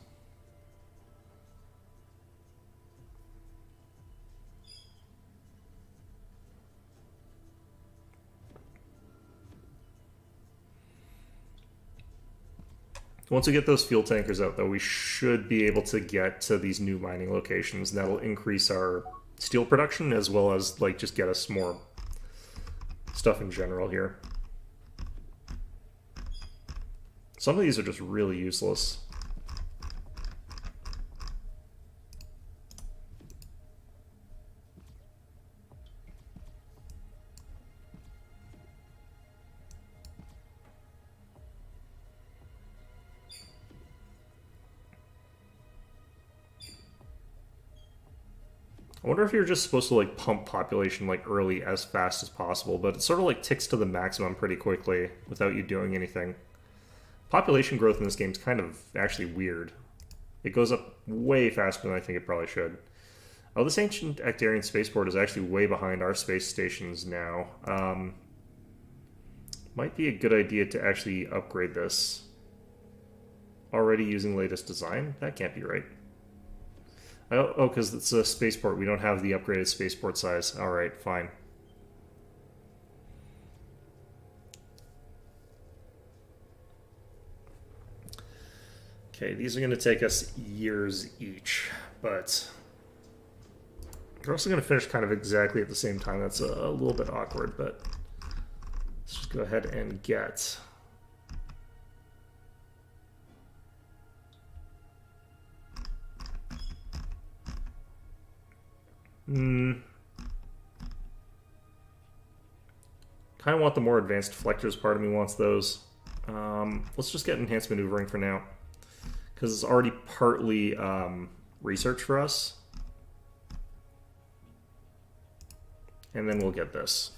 Once we get those fuel tankers out, though, we should be able to get to these new mining locations, and that'll increase our steel production as well as like just get us more stuff in general here. Some of these are just really useless. I wonder if you're just supposed to like pump population like early as fast as possible, but it sort of like ticks to the maximum pretty quickly without you doing anything. Population growth in this game is kind of actually weird. It goes up way faster than I think it probably should. Oh, this ancient Actarian spaceport is actually way behind our space stations now. Might be a good idea to actually upgrade this. Already using latest design? That can't be right. Oh, because it's a spaceport. We don't have the upgraded spaceport size. Alright, fine. Okay, these are going to take us years each, but we're also going to finish kind of exactly at the same time. That's a little bit awkward, but let's just go ahead and get Kind of want the more advanced deflectors. Part of me wants those. Let's just get enhanced maneuvering for now, because it's already partly research for us. And then we'll get this.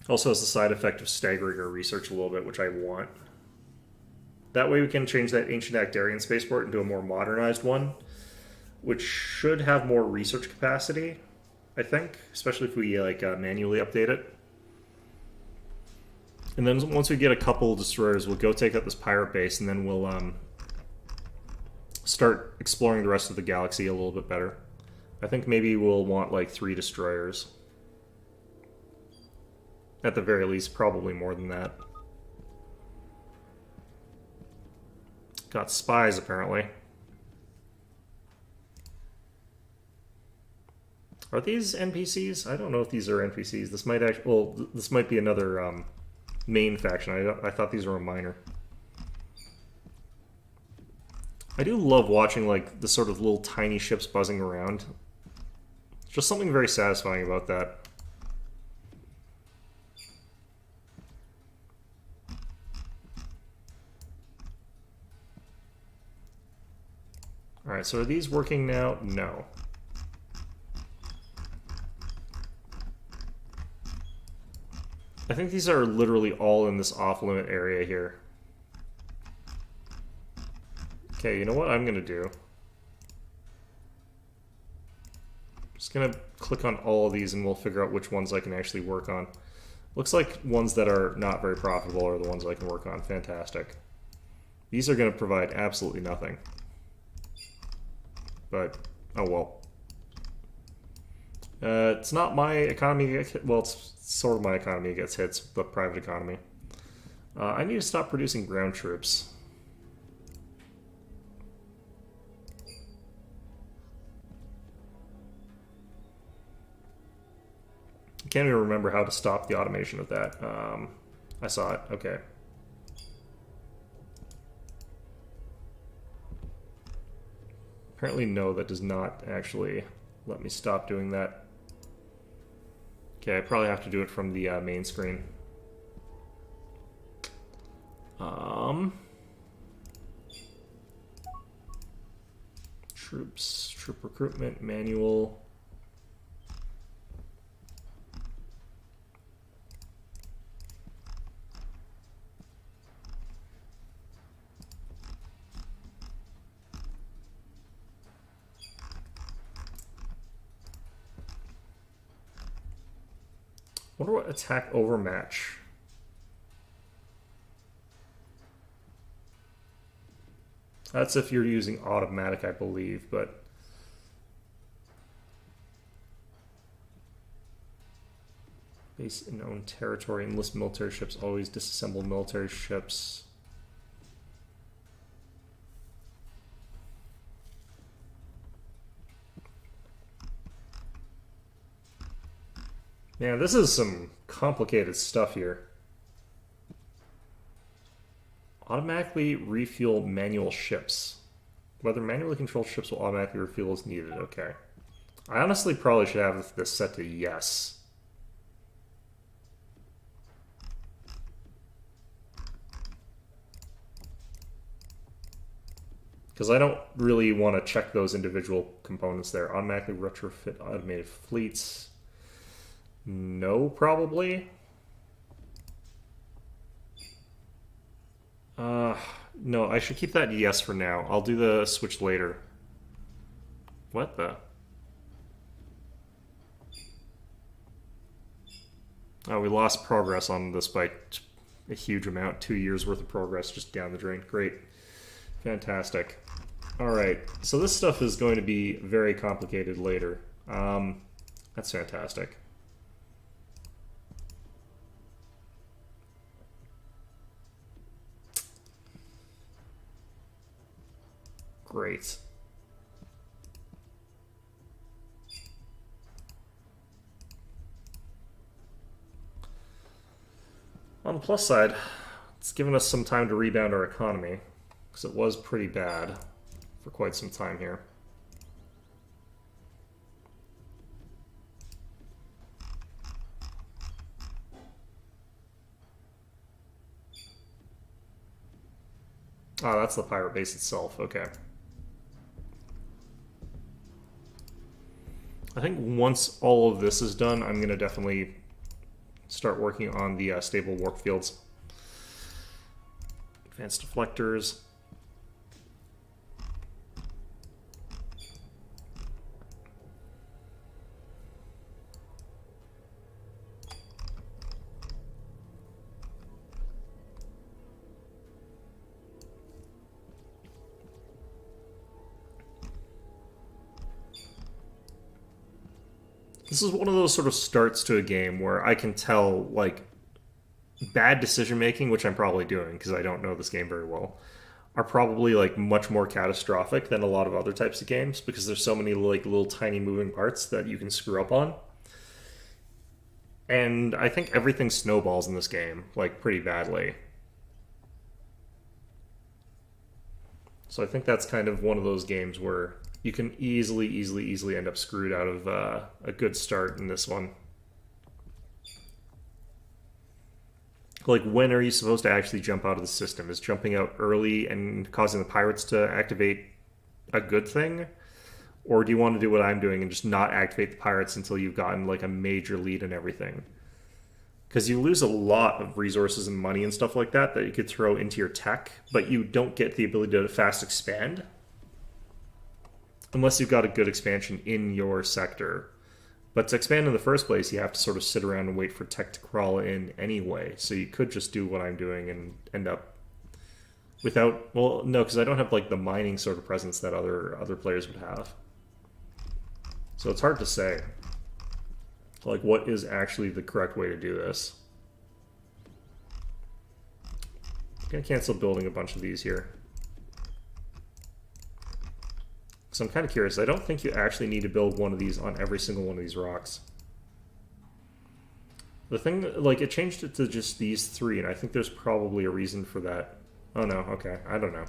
Also has the side effect of staggering our research a little bit, which I want. That way we can change that ancient Actarian spaceport into a more modernized one, which should have more research capacity, I think, especially if we like manually update it. And then once we get a couple destroyers, we'll go take out this pirate base, and then we'll start exploring the rest of the galaxy a little bit better. I think maybe we'll want like 3 destroyers. At the very least, probably more than that. Got spies, apparently. Are these NPCs? I don't know if these are NPCs. This might actually... Well, this might be another main faction. I thought these were a minor. I do love watching, like, the sort of little tiny ships buzzing around. Just something very satisfying about that. Alright, so are these working now? No. I think these are literally all in this off-limit area here. Okay, you know what I'm gonna do? Just gonna click on all of these and we'll figure out which ones I can actually work on. Looks like ones that are not very profitable are the ones I can work on. Fantastic. These are gonna provide absolutely nothing. But, oh well. It's not my economy, well, it's sort of my economy gets hit, it's the private economy. I need to stop producing ground troops. I can't even remember how to stop the automation of that. I saw it, okay. Apparently no, that does not actually let me stop doing that. Okay, I probably have to do it from the main screen. Troops, troop recruitment, manual. Wonder what attack overmatch. That's if you're using automatic, I believe, but base in own territory, enlist military ships, always disassemble military ships. Man, this is some complicated stuff here. Automatically refuel manual ships. Whether manually controlled ships will automatically refuel as needed. Okay. I honestly probably should have this set to yes. Because I don't really want to check those individual components there. Automatically retrofit automated fleets. No, probably. No, I should keep that yes for now. I'll do the switch later. What the? Oh, we lost progress on this by a huge amount. 2 years worth of progress just down the drain. Great. Fantastic. Alright, so this stuff is going to be very complicated later. That's fantastic. Great. On the plus side, it's given us some time to rebound our economy, because it was pretty bad for quite some time here. Oh, that's the pirate base itself. Okay. I think once all of this is done, I'm going to definitely start working on the stable warp fields. Advanced deflectors. This is one of those sort of starts to a game where I can tell, like, bad decision making, which I'm probably doing because I don't know this game very well, are probably like much more catastrophic than a lot of other types of games because there's so many like little tiny moving parts that you can screw up on. And I think everything snowballs in this game, like, pretty badly. So I think that's kind of one of those games where you can easily end up screwed out of a good start in this one. Like, when are you supposed to actually jump out of the system? Is jumping out early and causing the pirates to activate a good thing? Or do you want to do what I'm doing and just not activate the pirates until you've gotten like a major lead and everything? Because you lose a lot of resources and money and stuff like that you could throw into your tech, but you don't get the ability to fast expand unless you've got a good expansion in your sector. But to expand in the first place, you have to sort of sit around and wait for tech to crawl in anyway. So you could just do what I'm doing and end up without... Well, no, because I don't have like the mining sort of presence that other players would have. So it's hard to say, like, what is actually the correct way to do this. I'm going to cancel building a bunch of these here. So I'm kind of curious. I don't think you actually need to build one of these on every single one of these rocks. The thing, like, it changed it to just these three, and I think there's probably a reason for that. Oh no, okay, I don't know.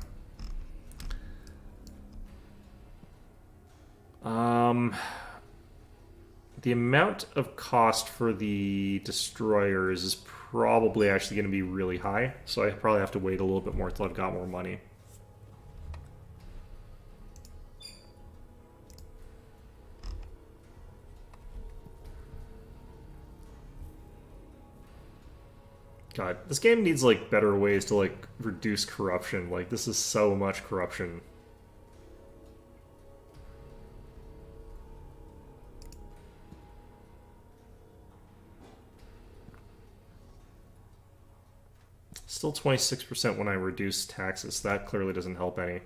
The amount of cost for the destroyers is probably actually going to be really high, so I probably have to wait a little bit more until I've got more money. God, this game needs like better ways to like reduce corruption. Like, this is so much corruption. Still 26% when I reduce taxes. That clearly doesn't help any.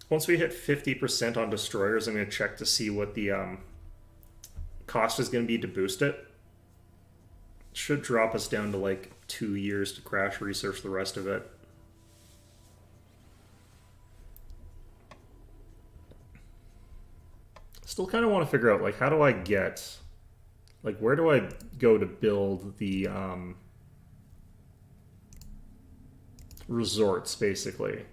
Once we hit 50% on destroyers, I'm going to check to see what the cost is going to be to boost it. Should drop us down to like 2 years to crash research the rest of it. Still kind of want to figure out, like, how do I get, like, where do I go to build the resorts, basically.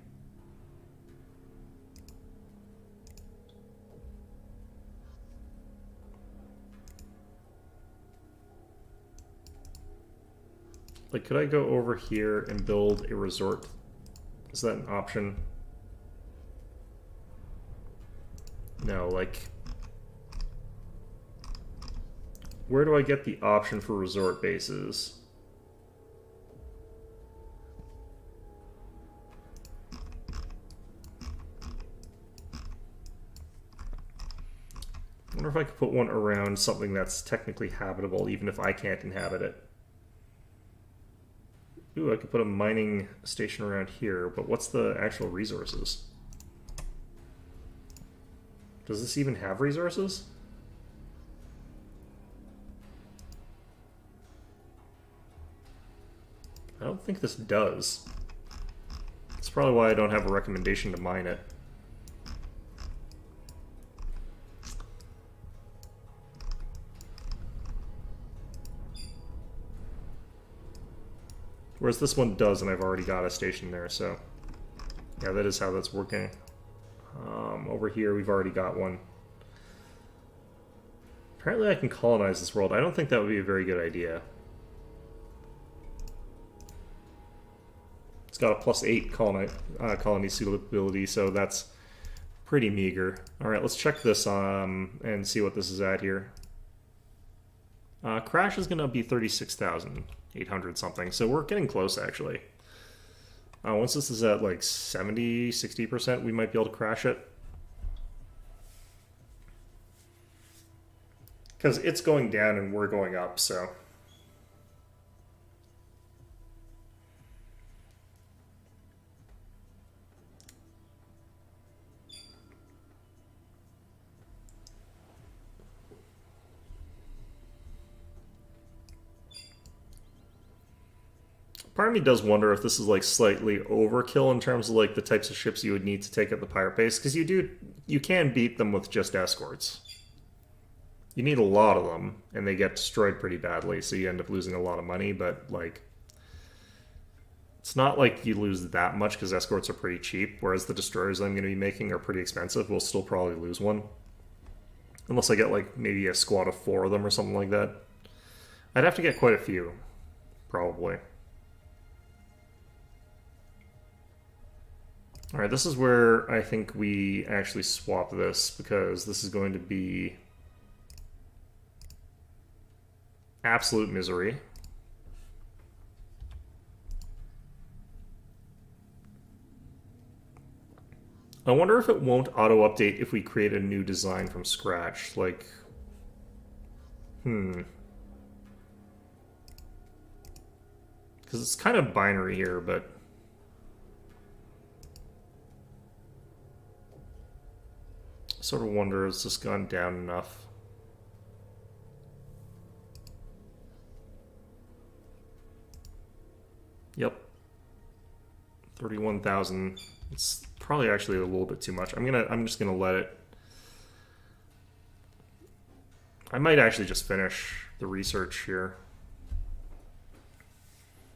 Like, could I go over here and build a resort? Is that an option? No, like... Where do I get the option for resort bases? I wonder if I could put one around something that's technically habitable, even if I can't inhabit it. Ooh, I could put a mining station around here, but what's the actual resources? Does this even have resources? I don't think this does. probably why I don't have a recommendation to mine it. Whereas this one does, and I've already got a station there, so yeah, that is how that's working. Over here, we've already got one. Apparently I can colonize this world. I don't think that would be a very good idea. It's got a +8 colony suitability, so that's pretty meager. Alright, let's check this and see what this is at here. Crash is going to be 36,800 something, so we're getting close actually. Once this is at like 70, 60%, we might be able to crash it. Because it's going down and we're going up, so. Part of me does wonder if this is like slightly overkill in terms of like the types of ships you would need to take at the pirate base, because you can beat them with just escorts. You need a lot of them, and they get destroyed pretty badly, so you end up losing a lot of money, but, like, it's not like you lose that much because escorts are pretty cheap, whereas the destroyers I'm going to be making are pretty expensive. We'll still probably lose one. Unless I get, like, maybe a squad of 4 of them or something like that. I'd have to get quite a few, probably. Alright, this is where I think we actually swap this, because this is going to be absolute misery. I wonder if it won't auto-update if we create a new design from scratch. Like, because it's kind of binary here, but I sort of wonder, has this gone down enough? Yep. 31,000. It's probably actually a little bit too much. I'm just gonna let it. I might actually just finish the research here.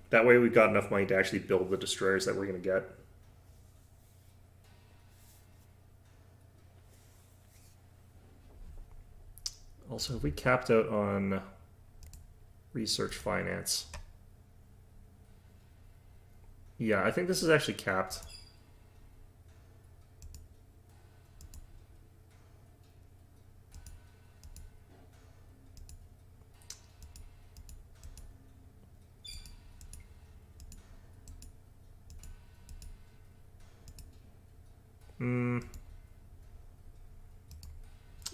That way we've got enough money to actually build the destroyers that we're gonna get. Also, have we capped out on research finance? Yeah, I think this is actually capped.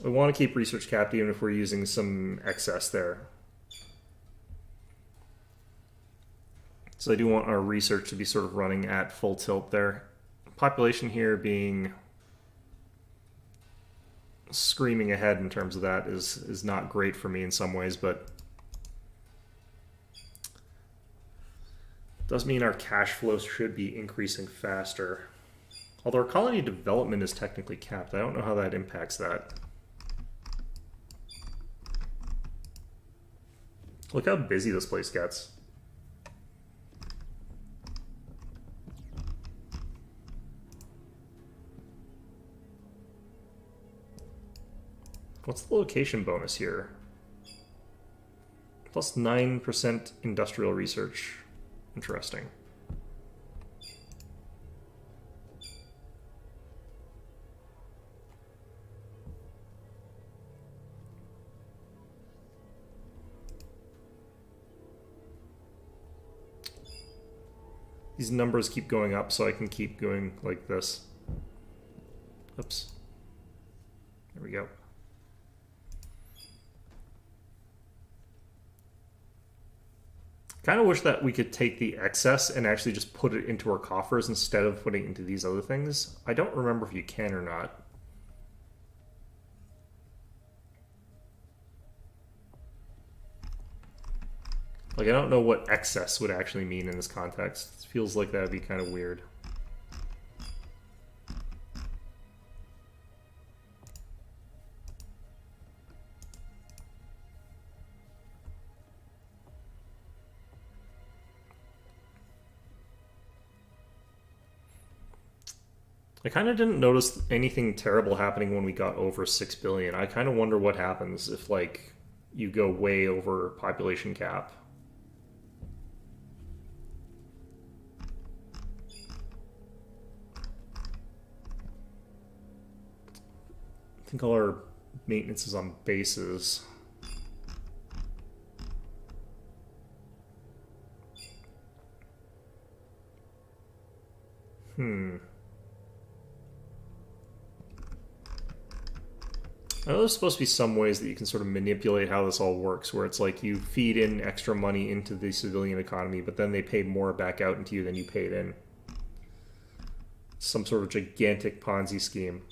We want to keep research capped even if we're using some excess there. So I do want our research to be sort of running at full tilt there. Population here being screaming ahead in terms of that is not great for me in some ways, but does mean our cash flows should be increasing faster. Although our colony development is technically capped. I don't know how that impacts that. Look how busy this place gets. What's the location bonus here? Plus 9% industrial research. Interesting. These numbers keep going up, so I can keep going like this. Oops. There we go. Kind of wish that we could take the excess and actually just put it into our coffers instead of putting it into these other things. I don't remember if you can or not. Like, I don't know what excess would actually mean in this context. It feels like that would be kind of weird. I kind of didn't notice anything terrible happening when we got over 6 billion. I kind of wonder what happens if, like, you go way over population cap. I think all our maintenance is on bases. I know there's supposed to be some ways that you can sort of manipulate how this all works, where it's like you feed in extra money into the civilian economy, but then they pay more back out into you than you paid in. Some sort of gigantic Ponzi scheme.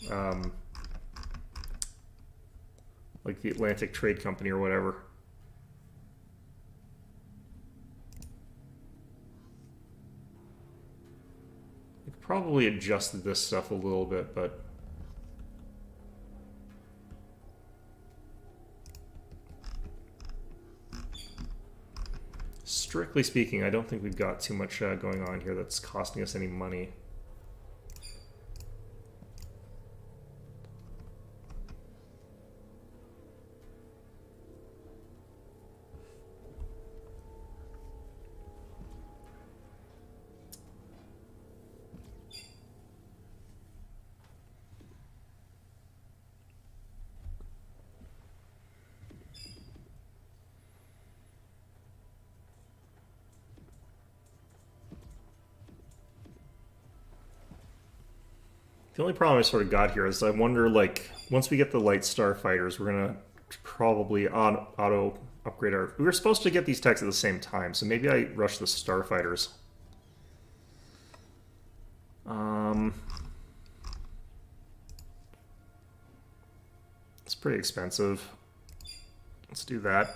Like the Atlantic Trade Company or whatever. I could probably adjusted this stuff a little bit, but strictly speaking, I don't think we've got too much going on here that's costing us any money. The only problem I sort of got here is I wonder, like, once we get the light starfighters, we're gonna probably auto upgrade our. We were supposed to get these techs at the same time, so maybe I rush the starfighters. It's pretty expensive. Let's do that.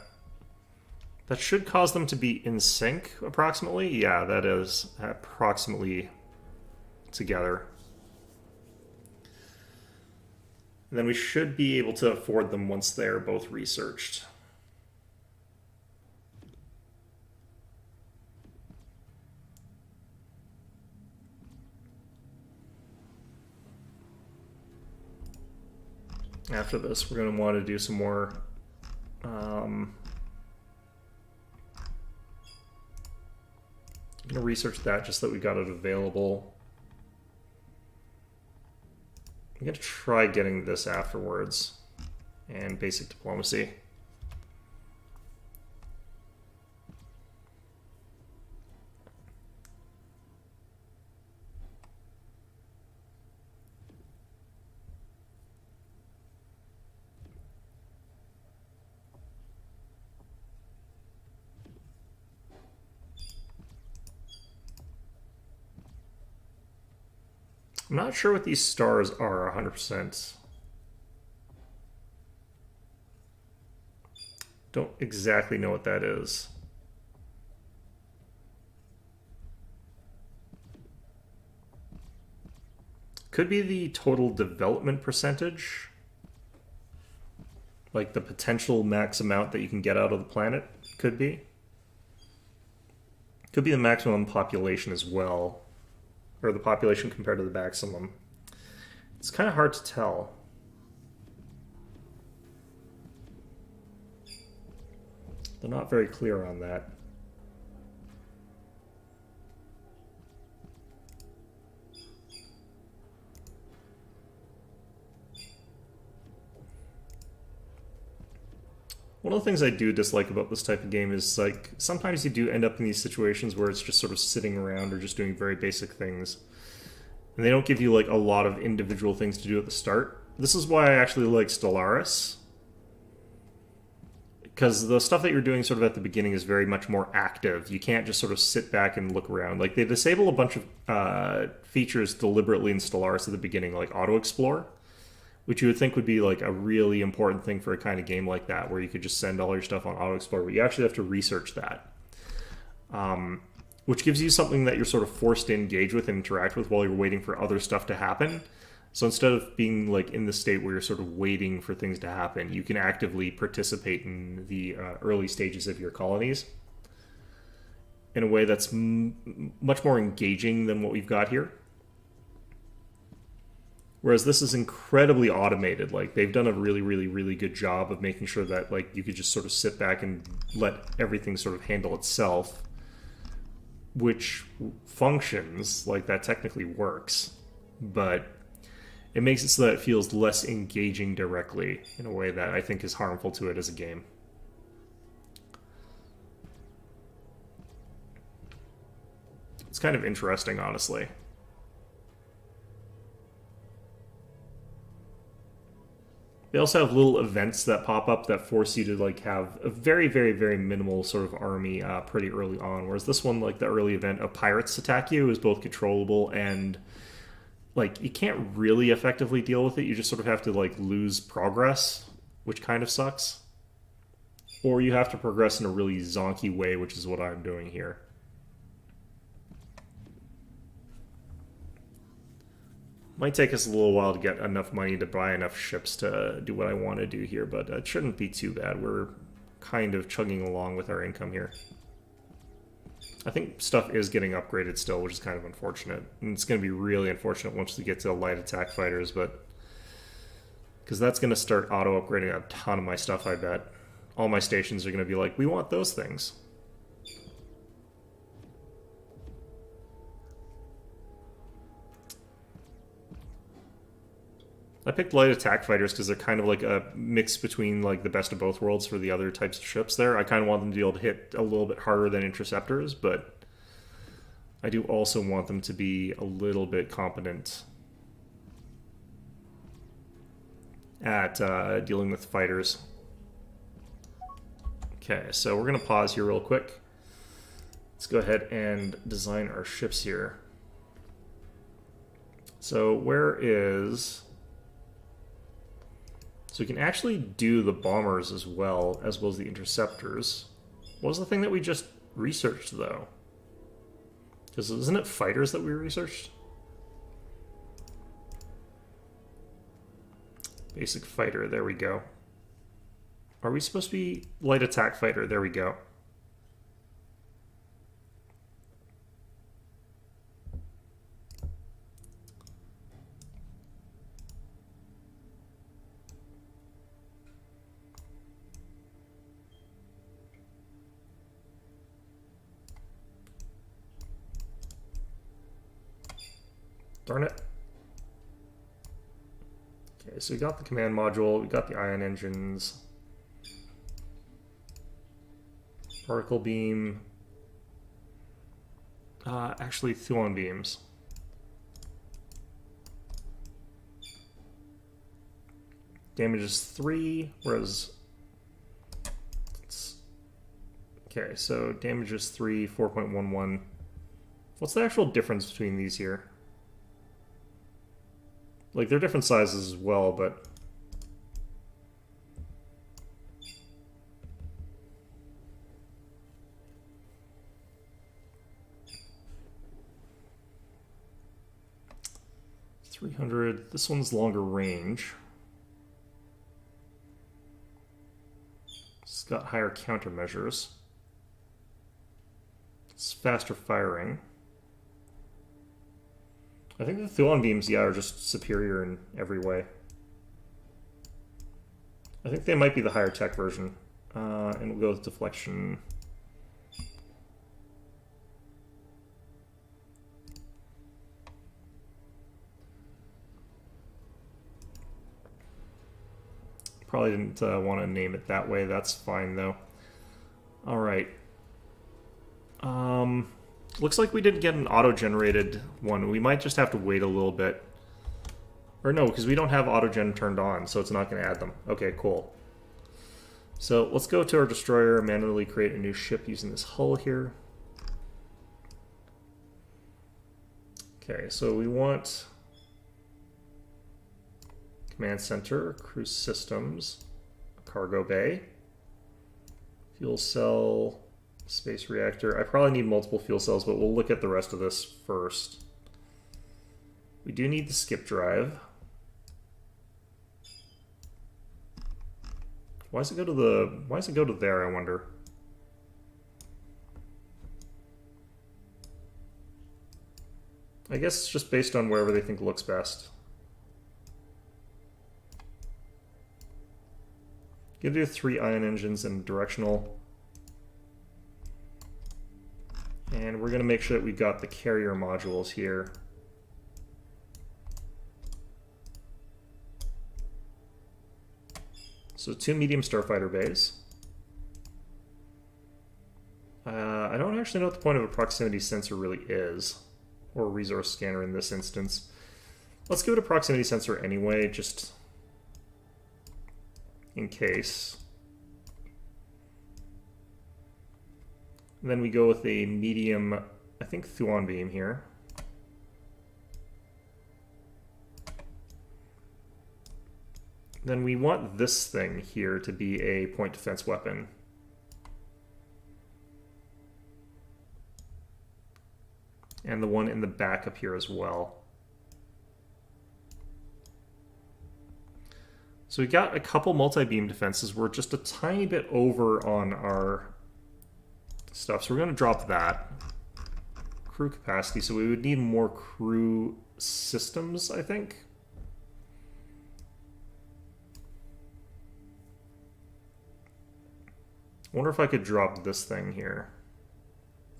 That should cause them to be in sync, approximately. Yeah, that is approximately together. And then we should be able to afford them once they're both researched. After this, we're going to want to do some more I'm going to research that just so that we got it available. I'm going to try getting this afterwards. And basic diplomacy. I'm not sure what these stars are 100%. Don't exactly know what that is. Could be the total development percentage. Like the potential max amount that you can get out of the planet. Could be. Could be the maximum population as well. Or the population compared to the maximum. It's kind of hard to tell. They're not very clear on that. One of the things I do dislike about this type of game is, like, sometimes you do end up in these situations where it's just sort of sitting around or just doing very basic things. And they don't give you, like, a lot of individual things to do at the start. This is why I actually like Stellaris. Because the stuff that you're doing sort of at the beginning is very much more active. You can't just sort of sit back and look around. Like, they disable a bunch of features deliberately in Stellaris at the beginning, like auto-explore, which you would think would be like a really important thing for a kind of game like that, where you could just send all your stuff on auto-explore, but you actually have to research that. Which gives you something that you're sort of forced to engage with and interact with while you're waiting for other stuff to happen. So instead of being like in the state where you're sort of waiting for things to happen, you can actively participate in the early stages of your colonies in a way that's much more engaging than what we've got here. Whereas this is incredibly automated. Like they've done a really, really, really good job of making sure that like you could just sort of sit back and let everything sort of handle itself, which functions, like that technically works, but it makes it so that it feels less engaging directly in a way that I think is harmful to it as a game. It's kind of interesting, honestly. They also have little events that pop up that force you to like have a very, very, very minimal sort of army pretty early on. Whereas this one, like the early event of pirates attack you, is both controllable and like you can't really effectively deal with it. You just sort of have to like lose progress, which kind of sucks. Or you have to progress in a really zonky way, which is what I'm doing here. Might take us a little while to get enough money to buy enough ships to do what I want to do here, but it shouldn't be too bad. We're kind of chugging along with our income here. I think stuff is getting upgraded still, which is kind of unfortunate. And it's going to be really unfortunate once we get to light attack fighters, but because that's going to start auto-upgrading a ton of my stuff, I bet. All my stations are going to be like, we want those things. I picked light attack fighters because they're kind of like a mix between like the best of both worlds for the other types of ships there. I kind of want them to be able to hit a little bit harder than interceptors, but I do also want them to be a little bit competent at dealing with fighters. Okay, so we're going to pause here real quick. Let's go ahead and design our ships here. So where is... So we can actually do the bombers as well as the interceptors. What was the thing that we just researched, though? Because isn't it fighters that we researched? Basic fighter, there we go. Are we supposed to be light attack fighter? There we go. Darn it. Okay, so we got the command module, we got the ion engines, particle beam, actually Thuon beams. Damage is 3, whereas okay, so damage is 3, 4.11. What's the actual difference between these here? Like, they're different sizes as well, but... .300. This one's longer range. It's got higher countermeasures. It's faster firing. I think the Thuon beams, yeah, are just superior in every way. I think they might be the higher tech version. And we'll go with deflection. Probably didn't want to name it that way. That's fine, though. All right. Looks like we didn't get an auto-generated one. We might just have to wait a little bit. Or no, because we don't have auto-gen turned on, so it's not going to add them. Okay, cool. So let's go to our destroyer, manually create a new ship using this hull here. Okay, so we want command center, cruise systems, cargo bay, fuel cell, space reactor. I probably need multiple fuel cells, but we'll look at the rest of this first. We do need the skip drive. Why does it go to there, I wonder? I guess it's just based on wherever they think looks best. Gonna do 3 ion engines and directional. And we're gonna make sure that we've got the carrier modules here. So 2 medium starfighter bays. I don't actually know what the point of a proximity sensor really is, or a resource scanner in this instance. Let's give it a proximity sensor anyway, just in case. And then we go with a medium, I think, Thuon beam here. Then we want this thing here to be a point defense weapon. And the one in the back up here as well. So we got a couple multi-beam defenses. We're just a tiny bit over on our stuff, so we're going to drop that. Crew capacity, so we would need more crew systems, I think. I wonder if I could drop this thing here.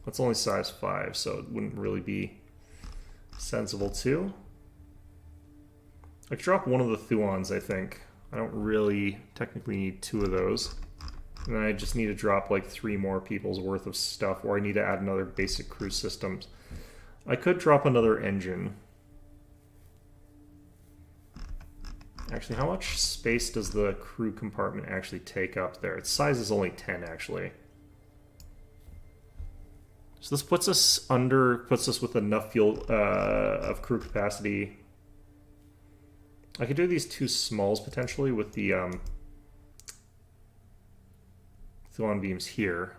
That's only size 5, so it wouldn't really be sensible too. I could drop one of the Thuons, I think. I don't really technically need 2 of those. And then I just need to drop like 3 more people's worth of stuff, or I need to add another basic crew systems. I could drop another engine. Actually, how much space does the crew compartment actually take up there? Its size is only 10, actually. So this puts us with enough fuel of crew capacity. I could do these 2 smalls potentially with the Thuon beams here.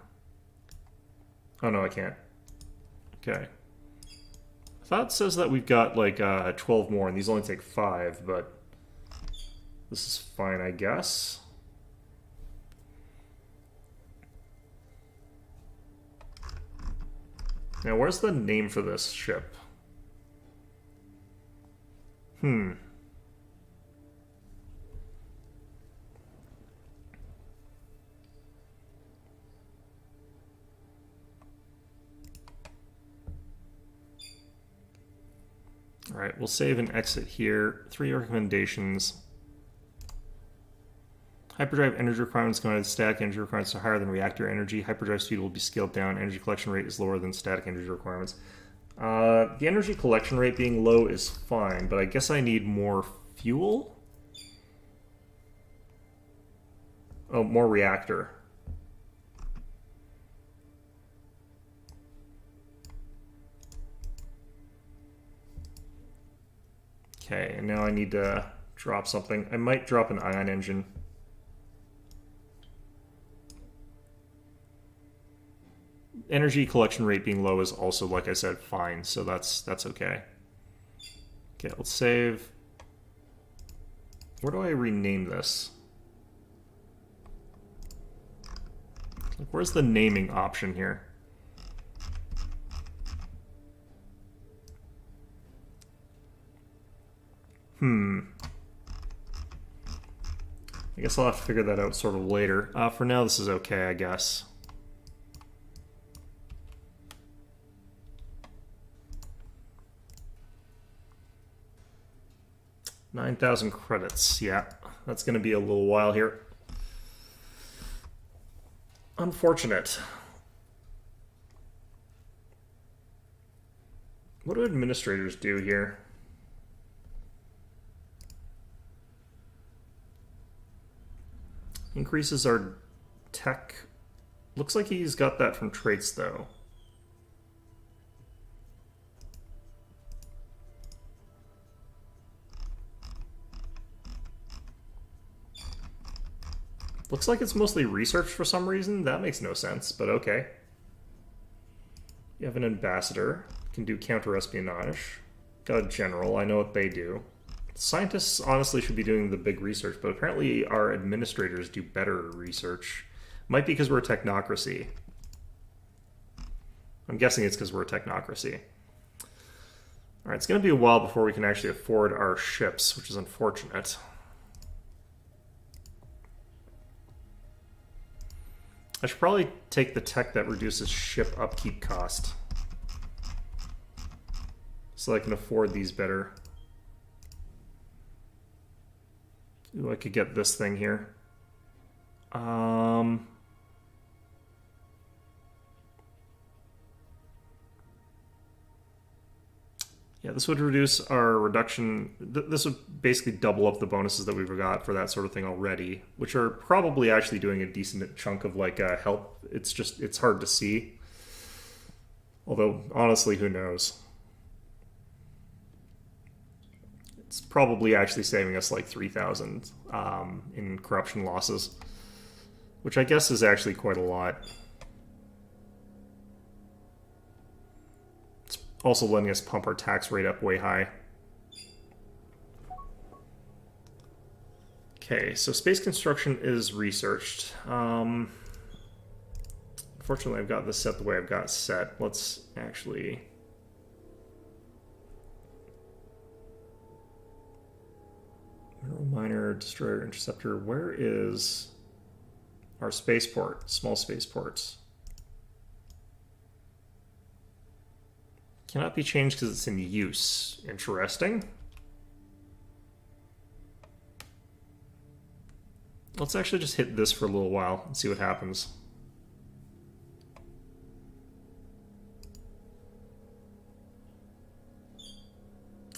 Oh no, I can't. Okay. I thought it says that we've got like 12 more, and these only take 5, but this is fine, I guess. Now, where's the name for this ship? All right, we'll save and exit here. 3 recommendations. Hyperdrive energy requirements going to static energy requirements are higher than reactor energy. Hyperdrive speed will be scaled down. Energy collection rate is lower than static energy requirements. The energy collection rate being low is fine, but I guess I need more fuel? Oh, more reactor. Okay, and now I need to drop something. I might drop an ion engine. Energy collection rate being low is also, like I said, fine, so that's okay. Okay, let's save. Where do I rename this? Like, where's the naming option here? I guess I'll have to figure that out sort of later. For now, this is okay, I guess. $9,000 credits. Yeah, that's going to be a little while here. Unfortunate. What do administrators do here? Increases our tech. Looks like he's got that from traits, though. Looks like it's mostly research for some reason. That makes no sense, but okay. You have an ambassador. Can do counter-espionage. Got a general. I know what they do. Scientists honestly should be doing the big research, but apparently our administrators do better research. Might be because we're a technocracy. I'm guessing it's because we're a technocracy. Alright, it's going to be a while before we can actually afford our ships, which is unfortunate. I should probably take the tech that reduces ship upkeep cost, so I can afford these better. Ooh, I could get this thing here. Yeah, this would reduce our reduction. This would basically double up the bonuses that we've got for that sort of thing already, which are probably actually doing a decent chunk of like help. It's hard to see. Although honestly, who knows? It's probably actually saving us like 3,000 in corruption losses, which I guess is actually quite a lot. Also letting us pump our tax rate up way high. Okay, so space construction is researched. Unfortunately, I've got this set the way I've got set. Let's actually... Mineral miner, destroyer, interceptor. Where is our spaceport? Small spaceports. Cannot be changed because it's in use. Interesting. Let's actually just hit this for a little while and see what happens.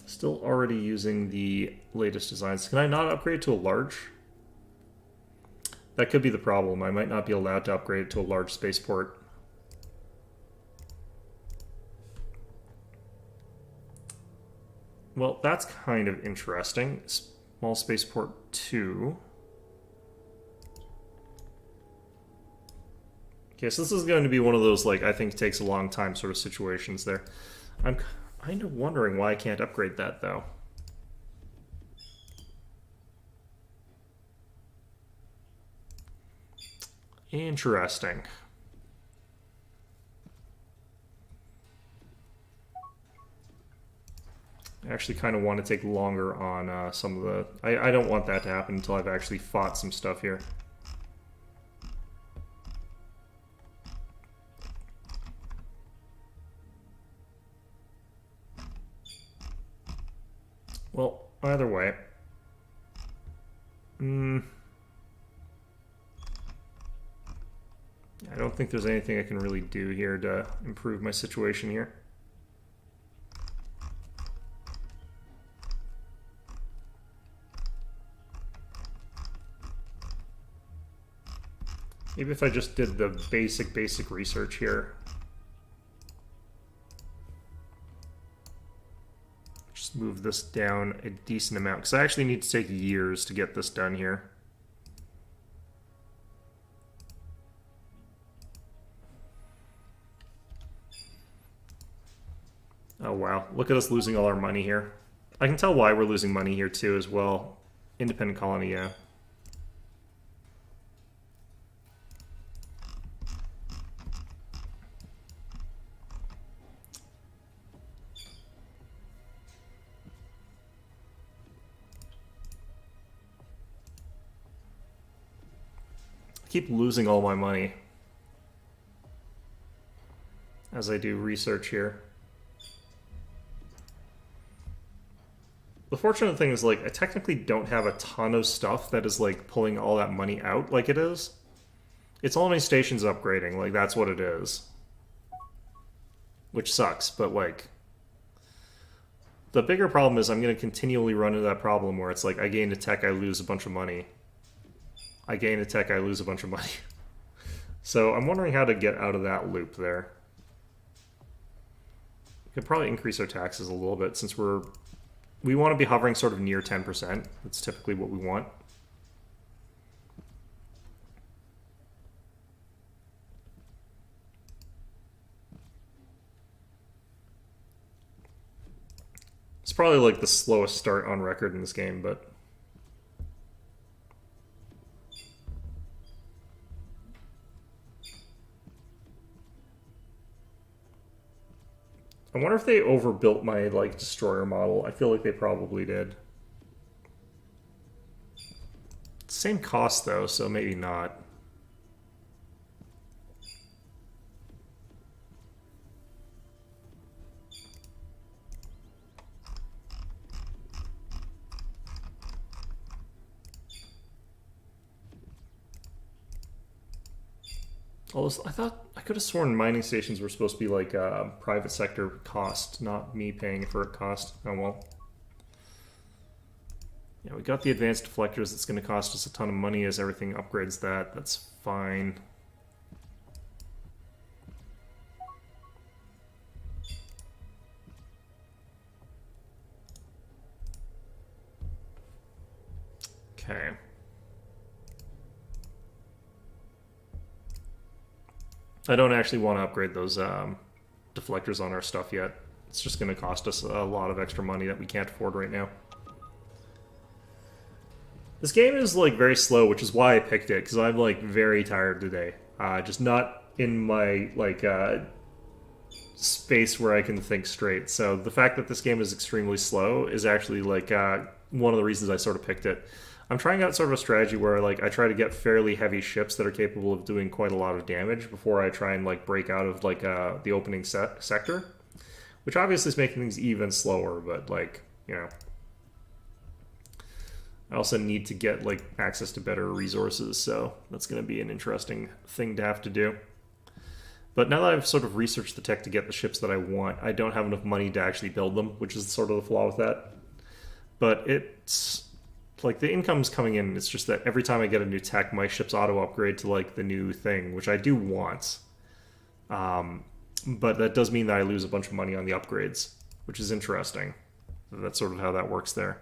Still already using the latest designs. Can I not upgrade to a large? That could be the problem. I might not be allowed to upgrade it to a large spaceport. Well, that's kind of interesting. Small spaceport 2. Okay, so this is going to be one of those, like, I think it takes a long time sort of situations there. I'm kind of wondering why I can't upgrade that, though. Interesting. I actually kind of want to take longer on some of the... I don't want that to happen until I've actually fought some stuff here. Well, either way. I don't think there's anything I can really do here to improve my situation here. Maybe if I just did the basic research here. Just move this down a decent amount, because I actually need to take years to get this done here. Oh wow, look at us losing all our money here. I can tell why we're losing money here too as well. Independent colony, yeah. I keep losing all my money as I do research here. The fortunate thing is, like, I technically don't have a ton of stuff that is, like, pulling all that money out like it is. It's all my stations upgrading, like, that's what it is. Which sucks, but, like... The bigger problem is I'm going to continually run into that problem where it's like, I gain a tech, I lose a bunch of money. I gain a tech, I lose a bunch of money. So I'm wondering how to get out of that loop there. We could probably increase our taxes a little bit since we want to be hovering sort of near 10%. That's typically what we want. It's probably like the slowest start on record in this game, but... I wonder if they overbuilt my, like, destroyer model. I feel like they probably did. Same cost, though, so maybe not. Although I thought I could have sworn mining stations were supposed to be like a private sector cost, not me paying for a cost. Oh well. Yeah, we got the advanced deflectors. It's going to cost us a ton of money as everything upgrades that. That's fine. Okay. I don't actually want to upgrade those deflectors on our stuff yet. It's just going to cost us a lot of extra money that we can't afford right now. This game is like very slow, which is why I picked it, because I'm like very tired today. Just not in my like space where I can think straight. So the fact that this game is extremely slow is actually like one of the reasons I sort of picked it. I'm trying out sort of a strategy where like I try to get fairly heavy ships that are capable of doing quite a lot of damage before I try and like break out of like the opening sector, which obviously is making things even slower. But like, you know, I also need to get like access to better resources, so that's going to be an interesting thing to have to do. But now that I've sort of researched the tech to get the ships that I want, I don't have enough money to actually build them, which is sort of the flaw with that. But it's like the income's coming in. It's just that every time I get a new tech, my ships auto upgrade to like the new thing, which I do want. But that does mean that I lose a bunch of money on the upgrades, which is interesting. That's sort of how that works there.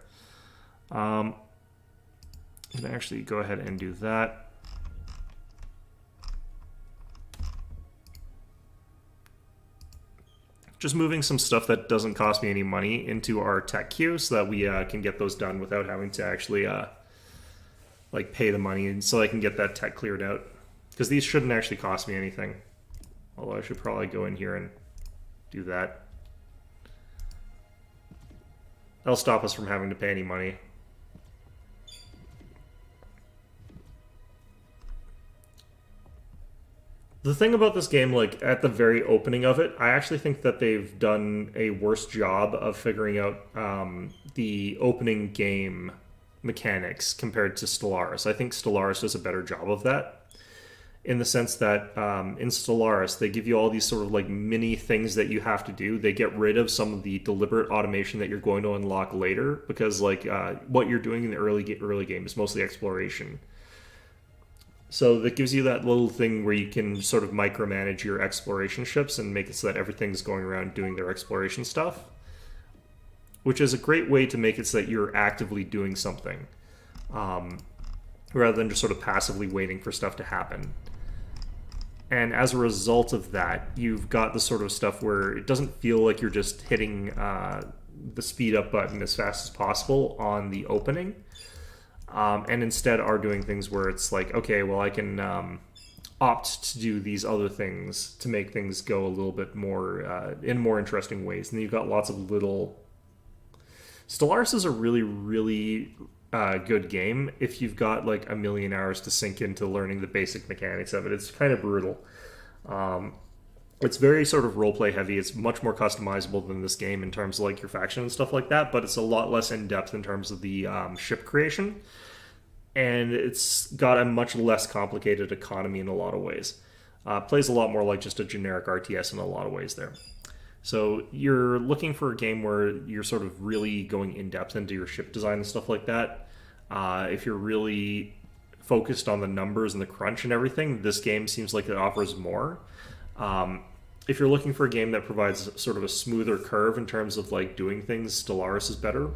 I'm going to actually go ahead and do that. Just moving some stuff that doesn't cost me any money into our tech queue so that we can get those done without having to actually like pay the money, and so I can get that tech cleared out. Because these shouldn't actually cost me anything. Although I should probably go in here and do that. That'll stop us from having to pay any money. The thing about this game, like at the very opening of it, I actually think that they've done a worse job of figuring out the opening game mechanics compared to Stellaris. I think Stellaris does a better job of that, in the sense that in Stellaris, they give you all these sort of like mini things that you have to do. They get rid of some of the deliberate automation that you're going to unlock later, because like what you're doing in the early game is mostly exploration. So that gives you that little thing where you can sort of micromanage your exploration ships and make it so that everything's going around doing their exploration stuff, which is a great way to make it so that you're actively doing something, rather than just sort of passively waiting for stuff to happen. And as a result of that, you've got the sort of stuff where it doesn't feel like you're just hitting the speed up button as fast as possible on the opening. And instead are doing things where it's like, okay, well, I can opt to do these other things to make things go a little bit more in more interesting ways. And then you've got lots of little... Stellaris is a really, really good game if you've got like a million hours to sink into learning the basic mechanics of it. It's kind of brutal. It's very sort of roleplay heavy. It's much more customizable than this game in terms of like your faction and stuff like that, but it's a lot less in-depth in terms of the ship creation. And it's got a much less complicated economy in a lot of ways. Plays a lot more like just a generic RTS in a lot of ways there. So you're looking for a game where you're sort of really going in-depth into your ship design and stuff like that. If you're really focused on the numbers and the crunch and everything, this game seems like it offers more. If you're looking for a game that provides sort of a smoother curve in terms of like doing things, Stellaris is better.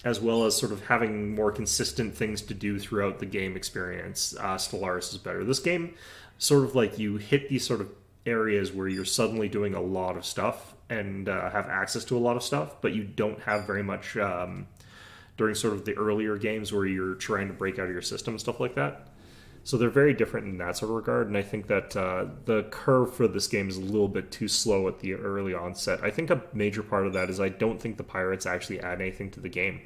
As well as sort of having more consistent things to do throughout the game experience, Stellaris is better. This game, sort of like you hit these sort of areas where you're suddenly doing a lot of stuff and have access to a lot of stuff, but you don't have very much during sort of the earlier games where you're trying to break out of your system and stuff like that. So they're very different in that sort of regard, and I think that the curve for this game is a little bit too slow at the early onset. I think a major part of that is I don't think the pirates actually add anything to the game.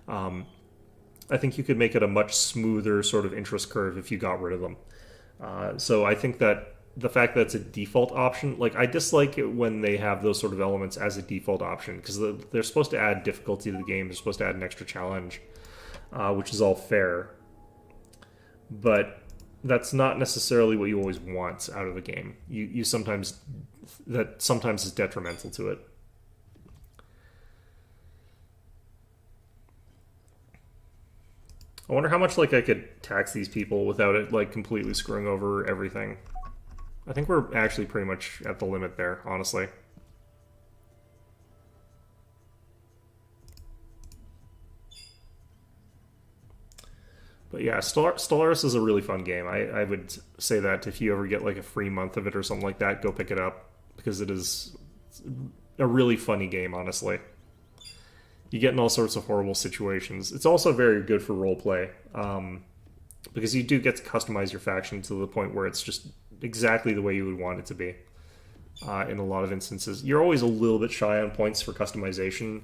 I think you could make it a much smoother sort of interest curve if you got rid of them. So I think that the fact that it's a default option, like I dislike it when they have those sort of elements as a default option, because they're supposed to add difficulty to the game, they're supposed to add an extra challenge, which is all fair. But that's not necessarily what you always want out of a game. You sometimes that sometimes is detrimental to it. I wonder how much like I could tax these people without it like completely screwing over everything. I think we're actually pretty much at the limit there, honestly. But yeah, Stellaris is a really fun game. I would say that if you ever get like a free month of it or something like that, go pick it up because it is a really funny game, honestly. You get in all sorts of horrible situations. It's also very good for roleplay because you do get to customize your faction to the point where it's just exactly the way you would want it to be. In a lot of instances, you're always a little bit shy on points for customization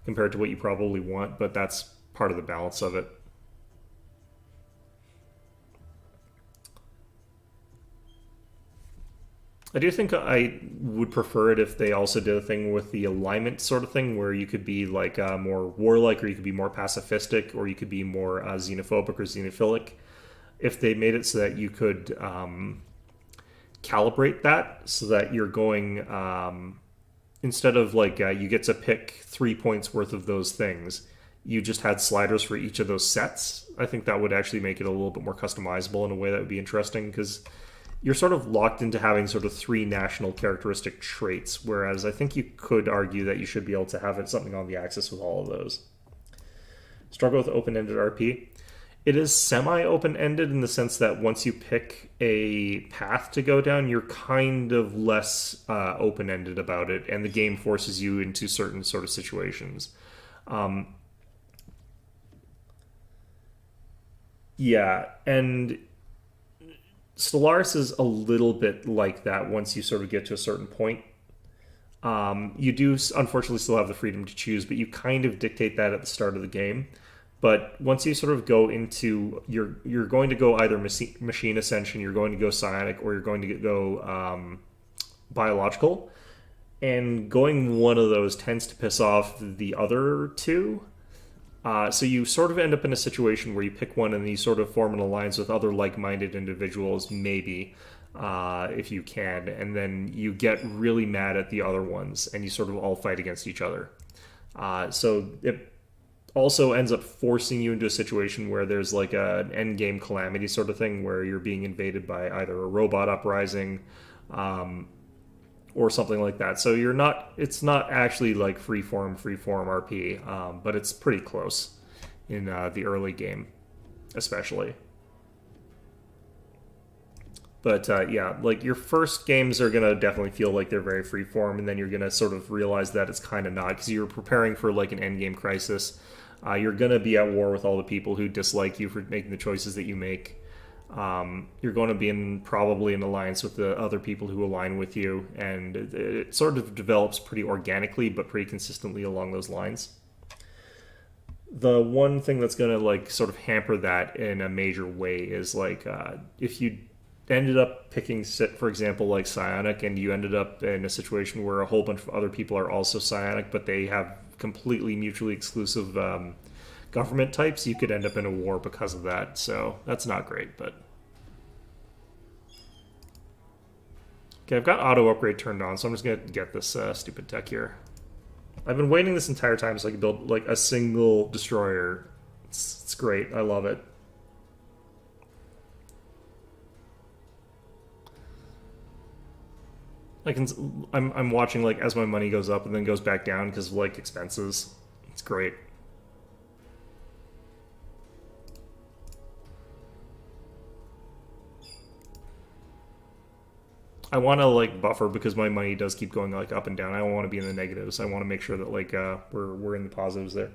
compared to what you probably want, but that's part of the balance of it. I do think I would prefer it if they also did a thing with the alignment sort of thing, where you could be like more warlike, or you could be more pacifistic, or you could be more xenophobic or xenophilic. If they made it so that you could calibrate that, so that you're going instead of like you get to pick 3 points worth of those things, you just had sliders for each of those sets. I think that would actually make it a little bit more customizable in a way that would be interesting because you're sort of locked into having sort of 3 national characteristic traits, whereas I think you could argue that you should be able to have it something on the axis with all of those. Struggle with open-ended RP. It is semi-open-ended in the sense that once you pick a path to go down, you're kind of less open-ended about it, and the game forces you into certain sort of situations. Yeah, and Stellaris is a little bit like that once you sort of get to a certain point. You do unfortunately still have the freedom to choose, but you kind of dictate that at the start of the game. But once you sort of go into you're going to go either machine ascension, you're going to go psionic, or you're going to go biological. And going one of those tends to piss off the other two. So you sort of end up in a situation where you pick one and you sort of form an alliance with other like-minded individuals, maybe, if you can, and then you get really mad at the other ones, and you sort of all fight against each other. So it also ends up forcing you into a situation where there's like an endgame calamity sort of thing, where you're being invaded by either a robot uprising, or something like that. So it's not actually like freeform RP, but it's pretty close in the early game, especially. But yeah, like your first games are gonna definitely feel like they're very freeform, and then you're gonna sort of realize that it's kind of not, because you're preparing for like an endgame crisis. You're gonna be at war with all the people who dislike you for making the choices that you make. You're going to be probably in alliance with the other people who align with you, and it sort of develops pretty organically but pretty consistently along those lines. The one thing that's going to like sort of hamper that in a major way is like if you ended up picking, for example, like psionic, and you ended up in a situation where a whole bunch of other people are also psionic, but they have completely mutually exclusive government types, you could end up in a war because of that. So that's not great, but okay, I've got auto upgrade turned on, so I'm just gonna get this stupid tech here. I've been waiting this entire time so I can build like a single destroyer. It's great. I love it. I'm watching like as my money goes up and then goes back down because of like expenses. It's great. I want to like buffer because my money does keep going like up and down. I don't want to be in the negatives. I want to make sure that like we're in the positives there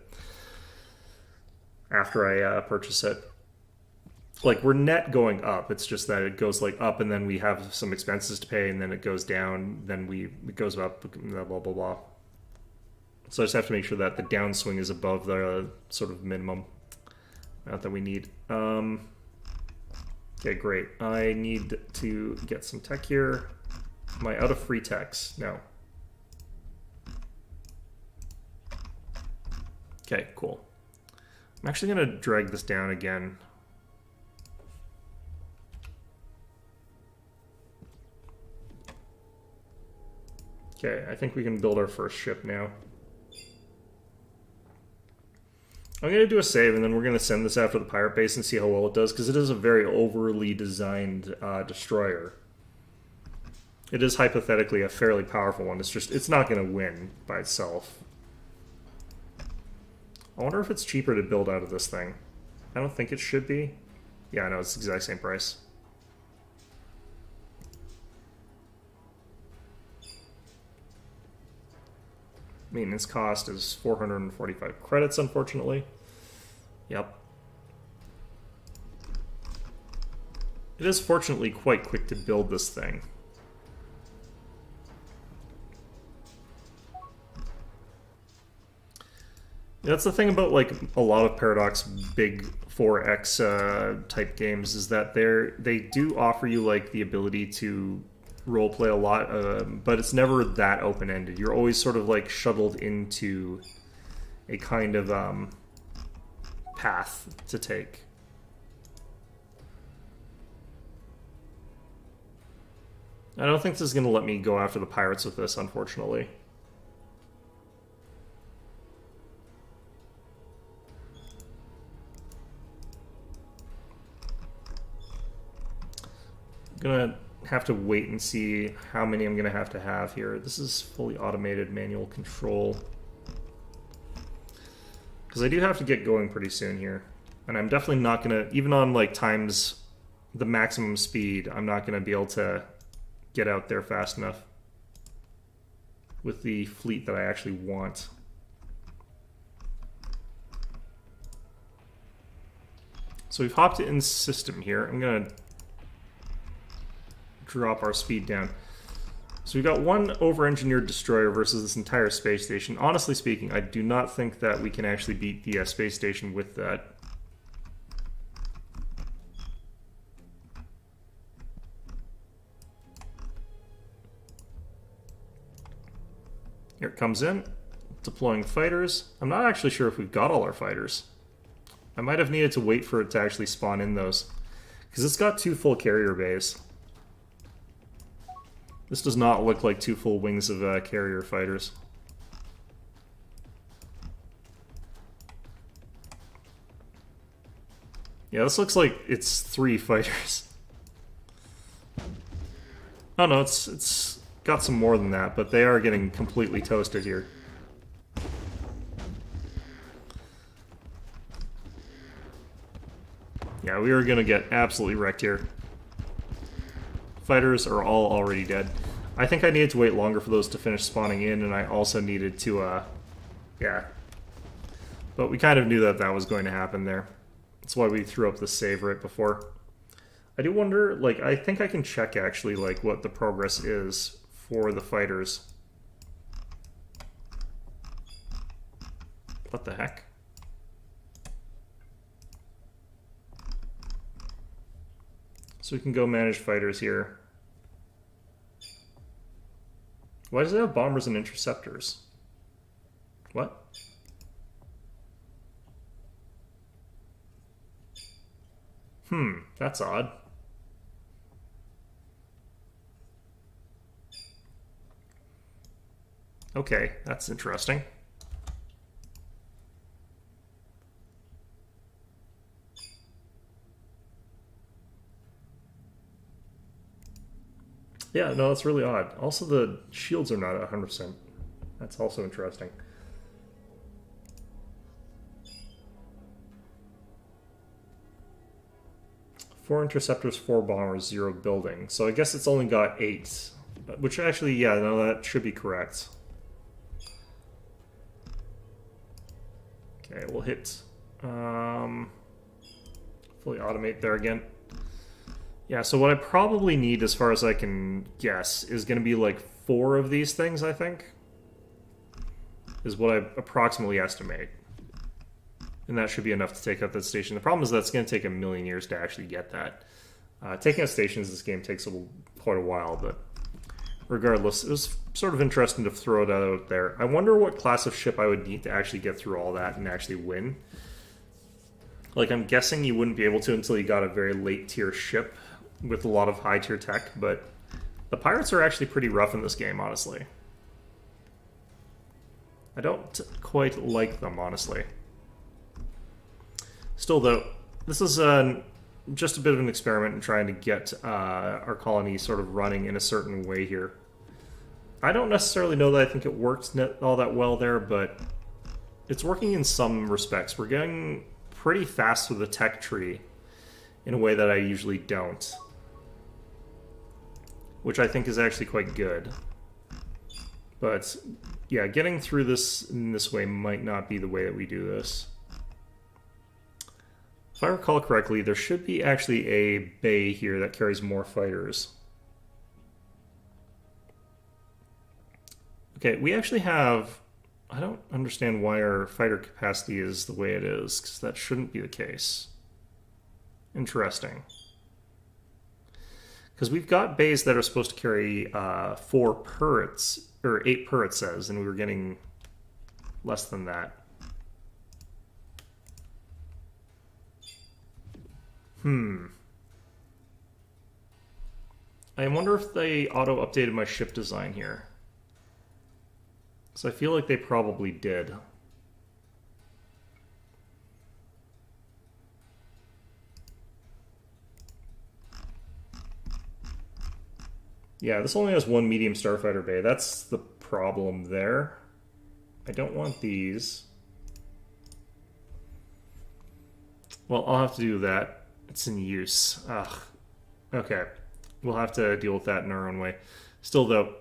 after I purchase it. Like we're net going up. It's just that it goes like up, and then we have some expenses to pay, and then it goes down. Then it goes up. Blah blah blah blah. So I just have to make sure that the downswing is above the sort of minimum amount that we need. Okay, great. I need to get some tech here. Am I out of free techs? No. Okay, cool. I'm actually going to drag this down again. Okay, I think we can build our first ship now. I'm going to do a save, and then we're going to send this after the pirate base and see how well it does, because it is a very overly designed destroyer. It is hypothetically a fairly powerful one. It's not going to win by itself. I wonder if it's cheaper to build out of this thing. I don't think it should be. Yeah, no, it's the exact same price. Maintenance cost is 445 credits, unfortunately. Yep. It is fortunately quite quick to build this thing. That's the thing about like a lot of Paradox big 4X type games, is that they do offer you like the ability to roleplay a lot, but it's never that open-ended. You're always sort of like shuttled into a kind of path to take. I don't think this is going to let me go after the pirates with this, unfortunately. I'm going to have to wait and see how many I'm going to have here. This is fully automated manual control. Because I do have to get going pretty soon here. And I'm definitely not going to, even on like times the maximum speed, I'm not going to be able to get out there fast enough with the fleet that I actually want. So we've hopped in system here. I'm going to drop our speed down. So we've got one over-engineered destroyer versus this entire space station. Honestly speaking, I do not think that we can actually beat the space station with that. Here it comes in, deploying fighters. I'm not actually sure if we've got all our fighters. I might have needed to wait for it to actually spawn in those, because it's got 2 full carrier bays. This does not look like 2 full wings of carrier fighters. Yeah, this looks like it's 3 fighters. Oh no, it's got some more than that, but they are getting completely toasted here. Yeah, we are going to get absolutely wrecked here. Fighters are all already dead. I think I needed to wait longer for those to finish spawning in, and I also needed to, yeah. But we kind of knew that that was going to happen there. That's why we threw up the save right before. I do wonder, like, I think I can check actually, like, what the progress is for the fighters. What the heck? So we can go manage fighters here. Why does it have bombers and interceptors? What? That's odd. Okay, that's interesting. Yeah, no, that's really odd. Also, the shields are not 100%. That's also interesting. Four interceptors, 4 bombers, 0 building. So I guess it's only got 8. Which actually, yeah, no, that should be correct. Okay, we'll hit fully automate there again. Yeah, so what I probably need, as far as I can guess, is going to be like 4 of these things, I think. Is what I approximately estimate. And that should be enough to take out that station. The problem is that's going to take a million years to actually get that. Taking out stations in this game takes quite a while, but regardless, it was sort of interesting to throw it out there. I wonder what class of ship I would need to actually get through all that and actually win. Like, I'm guessing you wouldn't be able to until you got a very late tier ship with a lot of high tier tech, but the pirates are actually pretty rough in this game, honestly. I don't quite like them, honestly. Still, though, this is just a bit of an experiment in trying to get our colony sort of running in a certain way here. I don't necessarily know that I think it worked all that well there, but it's working in some respects. We're getting pretty fast with the tech tree in a way that I usually don't, which I think is actually quite good. But yeah, getting through this in this way might not be the way that we do this. If I recall correctly, there should be actually a bay here that carries more fighters. Okay, we actually have... I don't understand why our fighter capacity is the way it is, because that shouldn't be the case. Interesting. Because we've got bays that are supposed to carry 4 turrets, or 8 turrets says, and we were getting less than that. I wonder if they auto-updated my ship design here. So I feel like they probably did. Yeah, this only has 1 medium starfighter bay. That's the problem there. I don't want these. Well, I'll have to do that. It's in use. Ugh. Okay. We'll have to deal with that in our own way. Still, though,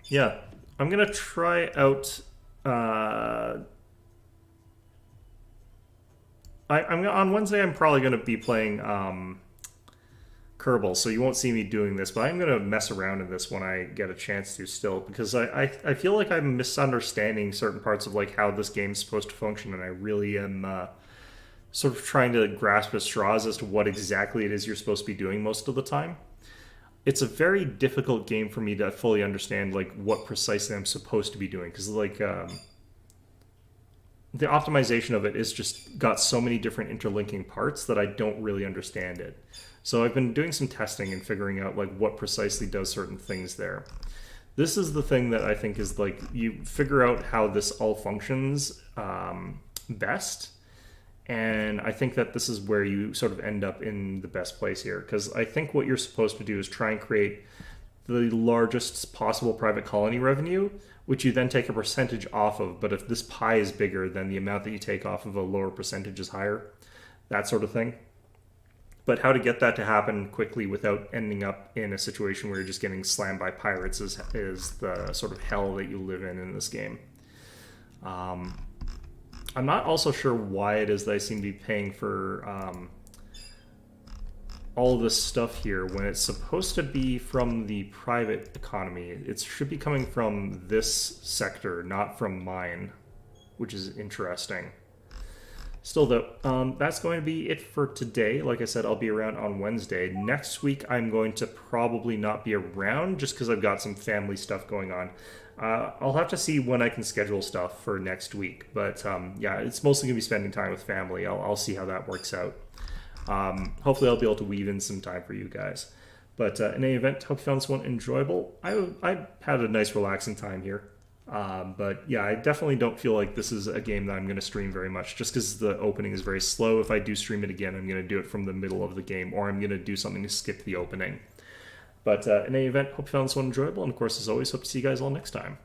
yeah. I'm going to try out... on Wednesday, I'm probably going to be playing Kerbal, so you won't see me doing this, but I'm going to mess around in this when I get a chance to still, because I feel like I'm misunderstanding certain parts of like how this game's supposed to function, and I really am sort of trying to grasp at straws as to what exactly it is you're supposed to be doing most of the time. It's a very difficult game for me to fully understand like what precisely I'm supposed to be doing, because like the optimization of it is just got so many different interlinking parts that I don't really understand it. So I've been doing some testing and figuring out like what precisely does certain things there. This is the thing that I think is like you figure out how this all functions best. And I think that this is where you sort of end up in the best place here, because I think what you're supposed to do is try and create the largest possible private colony revenue, which you then take a percentage off of. But if this pie is bigger, then the amount that you take off of a lower percentage is higher, that sort of thing. But how to get that to happen quickly without ending up in a situation where you're just getting slammed by pirates is the sort of hell that you live in this game. I'm not also sure why it is that I seem to be paying for all of this stuff here when it's supposed to be from the private economy. It should be coming from this sector, not from mine, which is interesting. Still, though, that's going to be it for today. Like I said, I'll be around on Wednesday. Next week, I'm going to probably not be around just because I've got some family stuff going on. I'll have to see when I can schedule stuff for next week. But yeah, it's mostly going to be spending time with family. I'll see how that works out. Hopefully I'll be able to weave in some time for you guys. But in any event, hope you found this one enjoyable. I had a nice relaxing time here. But yeah, I definitely don't feel like this is a game that I'm going to stream very much, just because the opening is very slow. If I do stream it again, I'm going to do it from the middle of the game, or I'm going to do something to skip the opening. But in any event, hope you found this one enjoyable, and of course, as always, hope to see you guys all next time.